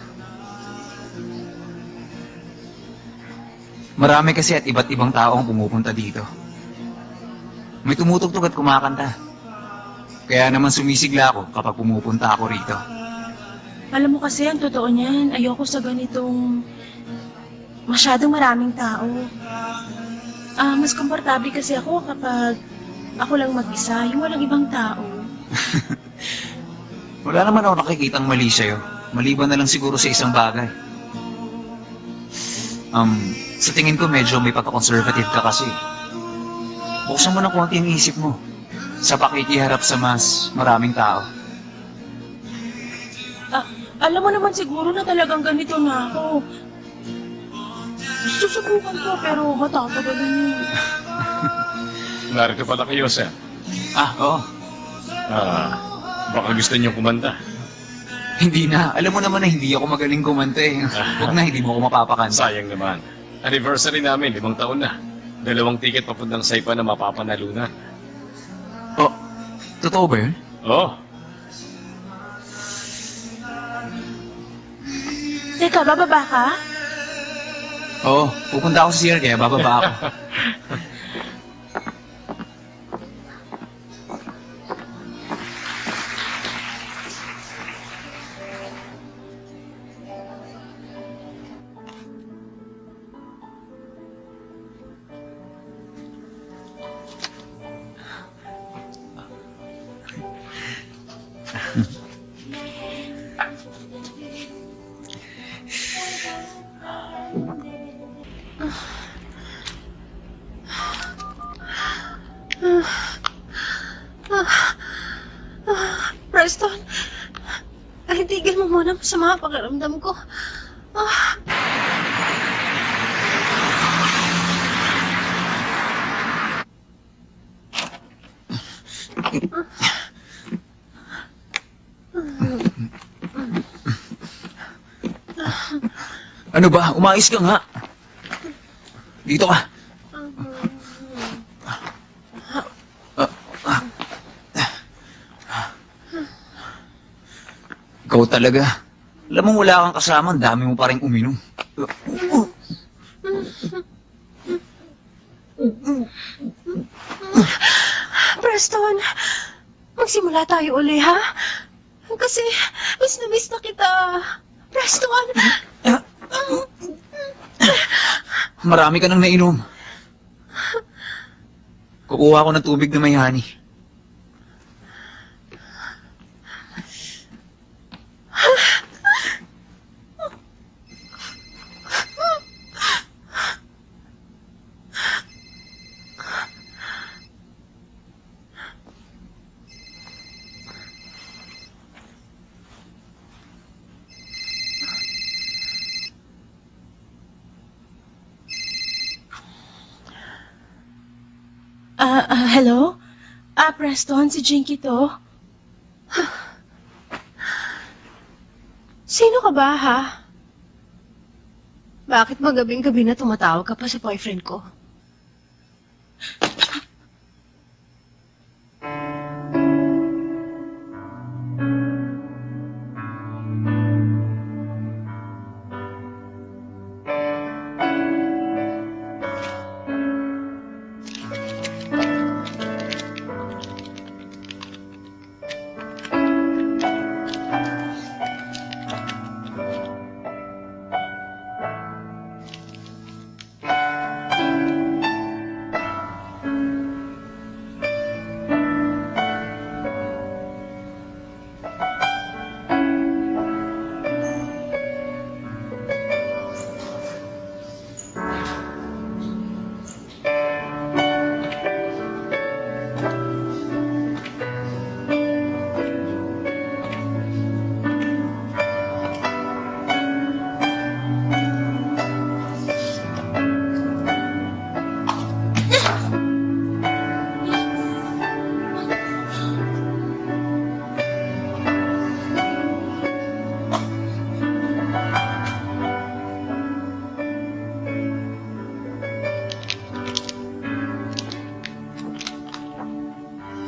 Marami kasi at iba't ibang tao ang pumupunta dito. May tumutugtog at kumakanta. Kaya naman sumisigla ako kapag pumupunta ako rito. Alam mo kasi, ang totoo niyan, ayoko sa ganitong masyadong maraming tao. Mas komportable kasi ako kapag ako lang mag-isa, yung walang ibang tao. Wala naman ako nakikitang mali sa'yo. Maliban na lang siguro sa isang bagay. Sa tingin ko medyo may pagka-conservative ka kasi. Buksan mo ng konti ang isip mo sa pakikiharap sa mas maraming tao. Alam mo naman siguro na talagang ganito na ako. Susubukan ko pero matatagalin yun. Narito pala kayo, sir. Oo. Baka gusto niyo kumanta. Hindi na. Alam mo naman na hindi ako magaling kumanta eh. Huwag na, hindi mo ako mapapakanta. Sayang naman. Anniversary namin, 5 taon na. 2 ticket papuntang Saipan na mapapanalunan. Oh, totoo ba yun? Oo. Teka, bababa ka? Oo, pupunta ako sa CR kaya bababa ako. Preston, ay tigil mo muna masama ang pakiramdam ko. Ano ba? Umayos ka nga. Dito ka. Ikaw talaga. Alam mo wala kang kasama, ang dami mo pa rin uminom. Preston, magsimula tayo uli, ha? Kasi miss na kita. Preston! Marami ka nang nainom. Kukuha ko ng tubig na may honey. Hello? Preston, si Jinky to. Sino ka ba, ha? Bakit magabing-gabi na tumatawag ka pa sa boyfriend ko?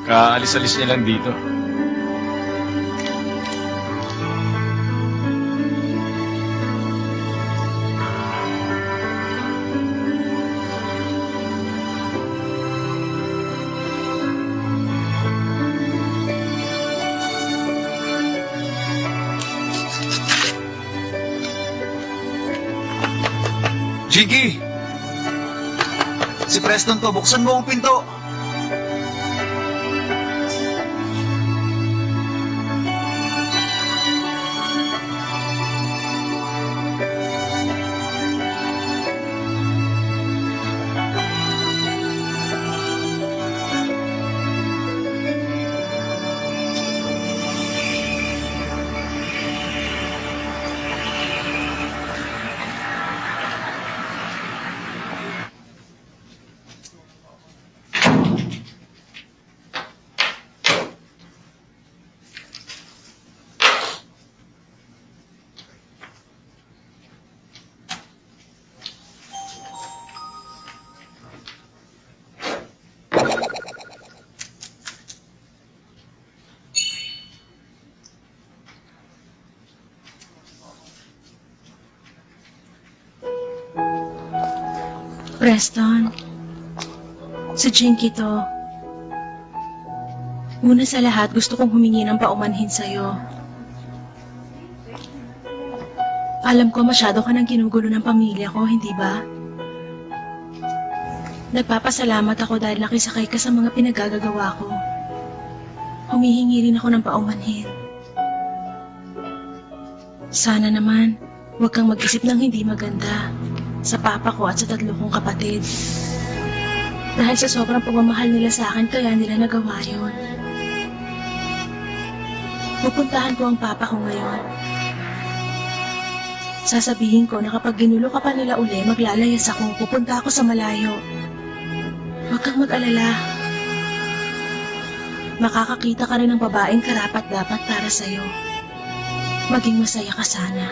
Kaalis-alis niya lang dito. Jinky! Si Preston to, buksan mo ang pinto! Preston, si Jinky to. Una sa lahat, gusto kong humingi ng paumanhin sa'yo. Alam ko masyado ka nang ginugulo ng pamilya ko, hindi ba? Nagpapasalamat ako dahil nakisakay ka sa mga pinagagagawa ko. Humihingi rin ako ng paumanhin. Sana naman, huwag kang mag-isip ng hindi maganda sa papa ko at sa 3 kong kapatid. Dahil sa sobrang pagmamahal nila sa akin, kaya nila nagawa yun. Pupuntahan ko ang papa ko ngayon. Sasabihin ko na kapag ginulo ka pa nila uli, maglalayas ako, pupunta ako sa malayo. Huwag kang mag-alala. Makakakita ka rin ng babaeng karapat-dapat para sa'yo. Maging masaya ka sana.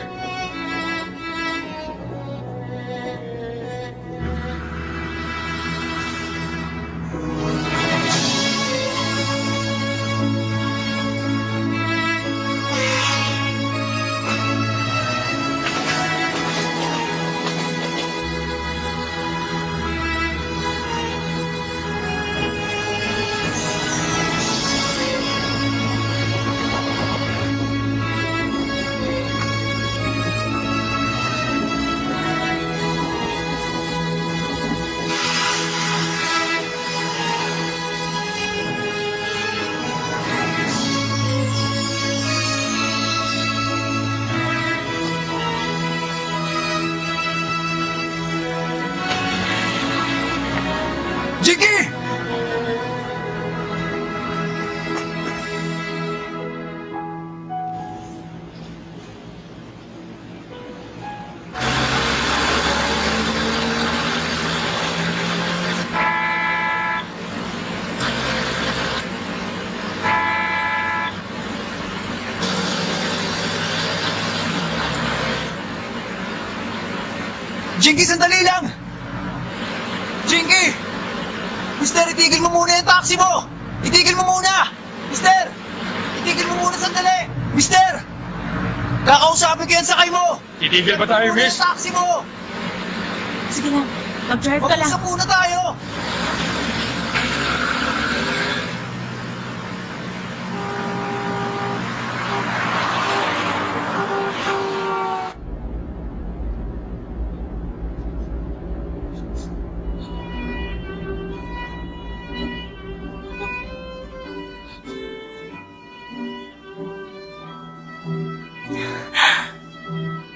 Jinky! Jinky, sandali lang! Jinky! Mister, itigil mo muna yung taxi mo! Itigil mo muna! Mister! Itigil mo muna sandali! Mister! Kakausapin ko yan sakay mo! Titigil ba tayo, miss? Itigil mo muna yung taxi mo! Sige lang, mag-drive ka lang. Mag-usap muna tayo!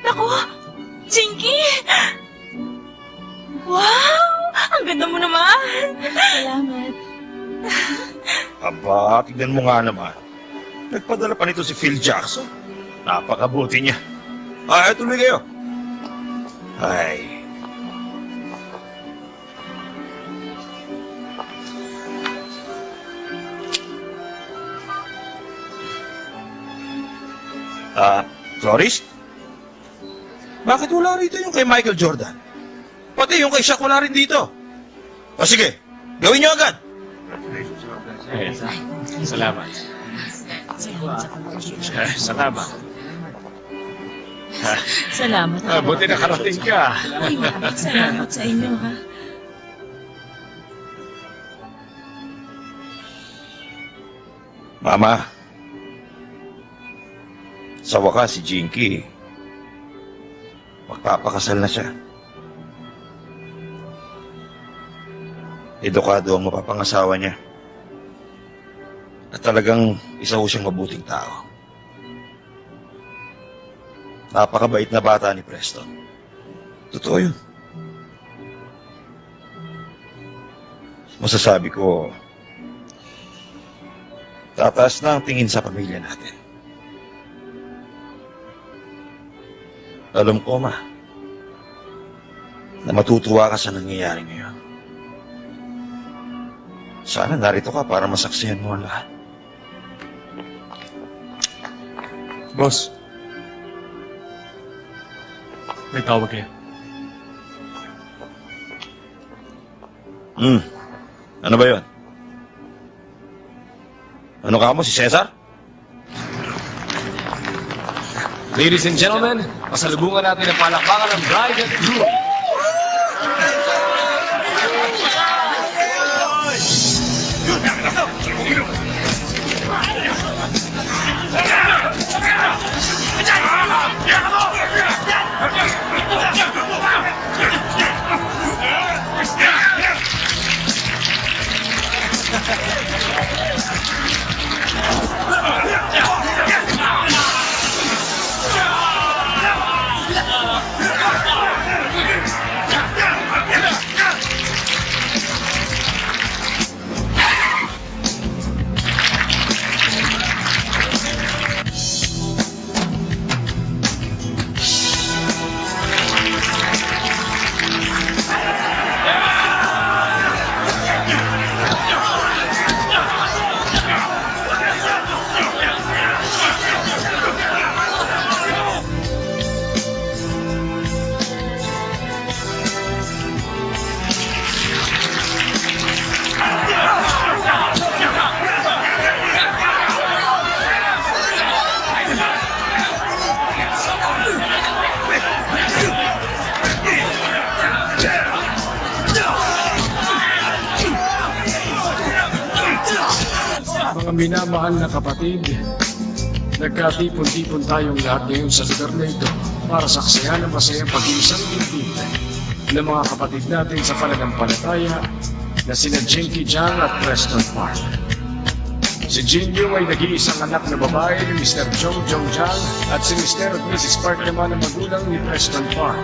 Naku! Jinky! Wow! Ang ganda mo naman! Salamat. Aba, tignan mo nga naman. Nagpadala pa nito si Phil Jackson. Napakabuti niya. Tuloy kayo. Ay. Florist? Bakit wala rito yung kay Michael Jordan? Pati yung kay Shaq wala rin dito. O sige, gawin niyo agad. Salamat. Salamat. Salamat. Buti nakarating ka. Ay, maraming salamat sa inyo, ha? Mama, sa wakas si Jinky, magpapakasal na siya. edukado ang mapapangasawa niya. At talagang isa ho siyang mabuting tao. Napakabait na bata ni Preston. Totoo yun. Masasabi ko, tataas na ang tingin sa pamilya natin. Alam ko, Ma, na matutuwa ka sa nangyayari ngayon. Sana narito ka para masaksihan mo ang lahat. Boss. May tawag kayo. Ano ba yun? Ano ka mo, si Cesar? Ladies and gentlemen, pasalubungan natin ang palakpakan ng bride and groom. Mga minamahal na kapatid, nagkatipon-tipon tayong lahat ngayon sa lugar na ito para saksihan ang masayang pag-iisang dibdib ng mga kapatid natin sa pananampalataya na sina Jinky Jang at Preston Park. Si Jinyu ay nag-iisang anak na babae ni Mr. Jong Jang at si Mr. at Mrs. Park naman ang magulang ni Preston Park.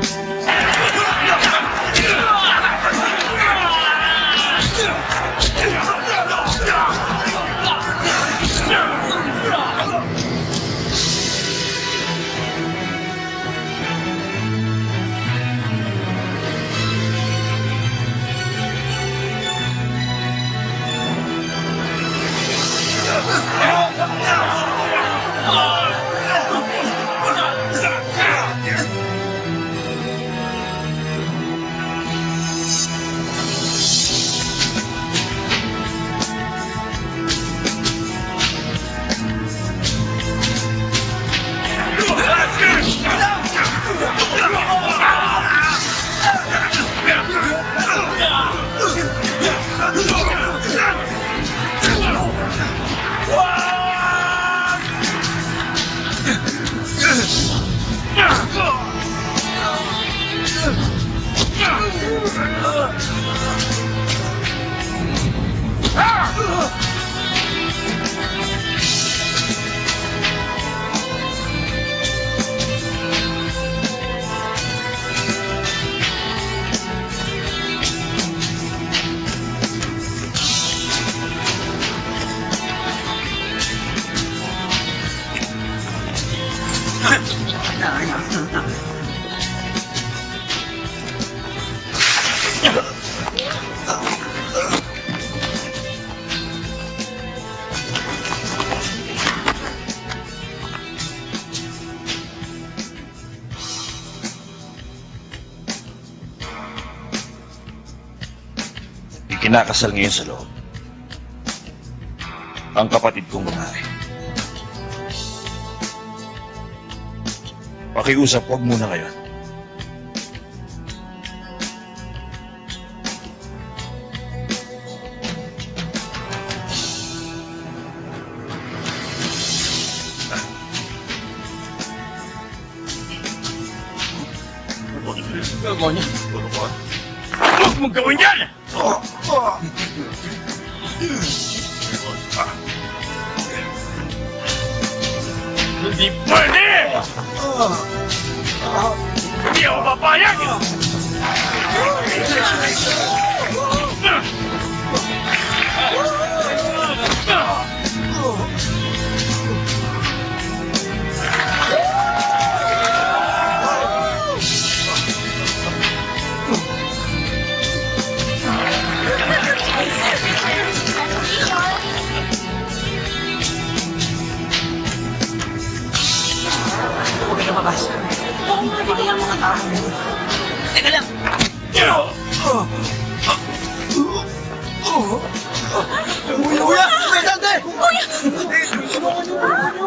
Kinakasal ngayon sa loob ang kapatid kong babae. Pakiusap, huwag muna ngayon. Gagawa niya. Huwag mong gawin yan! Hindi pwede! Hindi ako papayag! Huwag ka lumabas. Oo nga, di kaya mga tao. Teka lang! Kuya! Dante!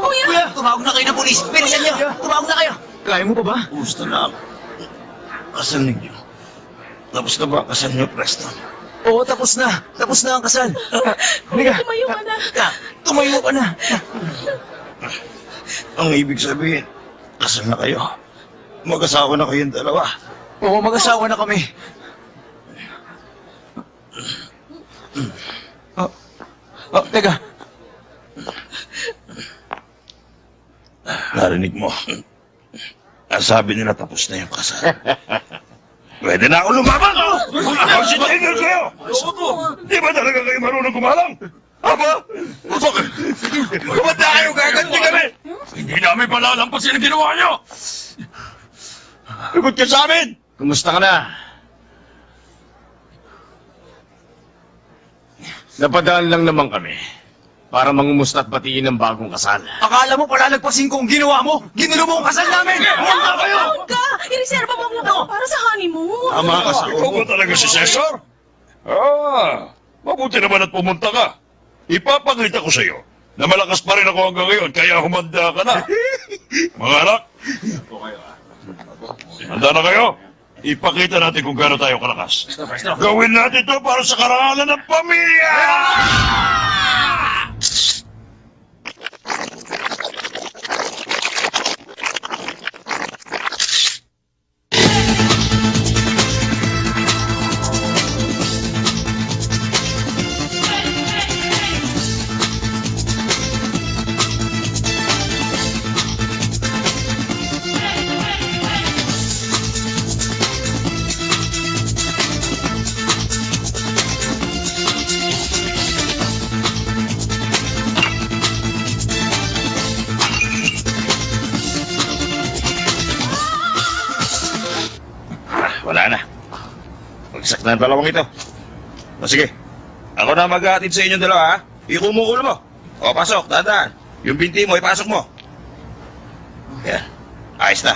Kuya! Tumawag na kayo ng polis! Bilisan niyo! Tumawag na kayo! Kaya mo pa ba? Gusto na ako. Kasal ninyo. Tapos na ba ang kasal niyo, Preston? Oo, tapos na. Tapos na ang kasal. Kuya, tumayo ka na. Tumayo ka na. Ang ibig sabihin, kasal na kayo. Mag-asawa na kayong dalawa. Oo, mag-asawa na kami. Teka. Narinig mo. Ang sabi nila tapos na yung kasal. Pwede na ako lumaban! Magsitigil kayo! Di ba talaga kayo marunong kumalang? Aba? Bakit? Ba't na kayo gaganti kami? Hindi namin palalampasin ang ginawa niyo! Ikot ka sa amin! Kumusta ka na? Napadaan lang naman kami para mangumusta at batiin ang bagong kasal. Akala mo palalagpasin ko ang ginawa mo? Ginulo mo ang kasal namin! Huwag kayo! Huwag ka! I-reserve mo ang lakad para sa honeymoon. Tama ka sa Ikaw ba talaga si Cesar? Mabuti naman at pumunta ka. Ipapakita ko sa iyo na malakas pa rin ako hanggang ngayon, kaya humanda ka na. Mga anak, handa na kayo? Ipakita natin kung gaano tayo kalakas. Gawin natin ito para sa karangalan ng pamilya! Wala na. Magsak na ang dalawang ito. O sige, ako na mag-aatid sa inyong dalawa, ha? Iko mo ulo mo. O, pasok, dadaan. Yung binti mo, ipasok mo. Yan, ayos na.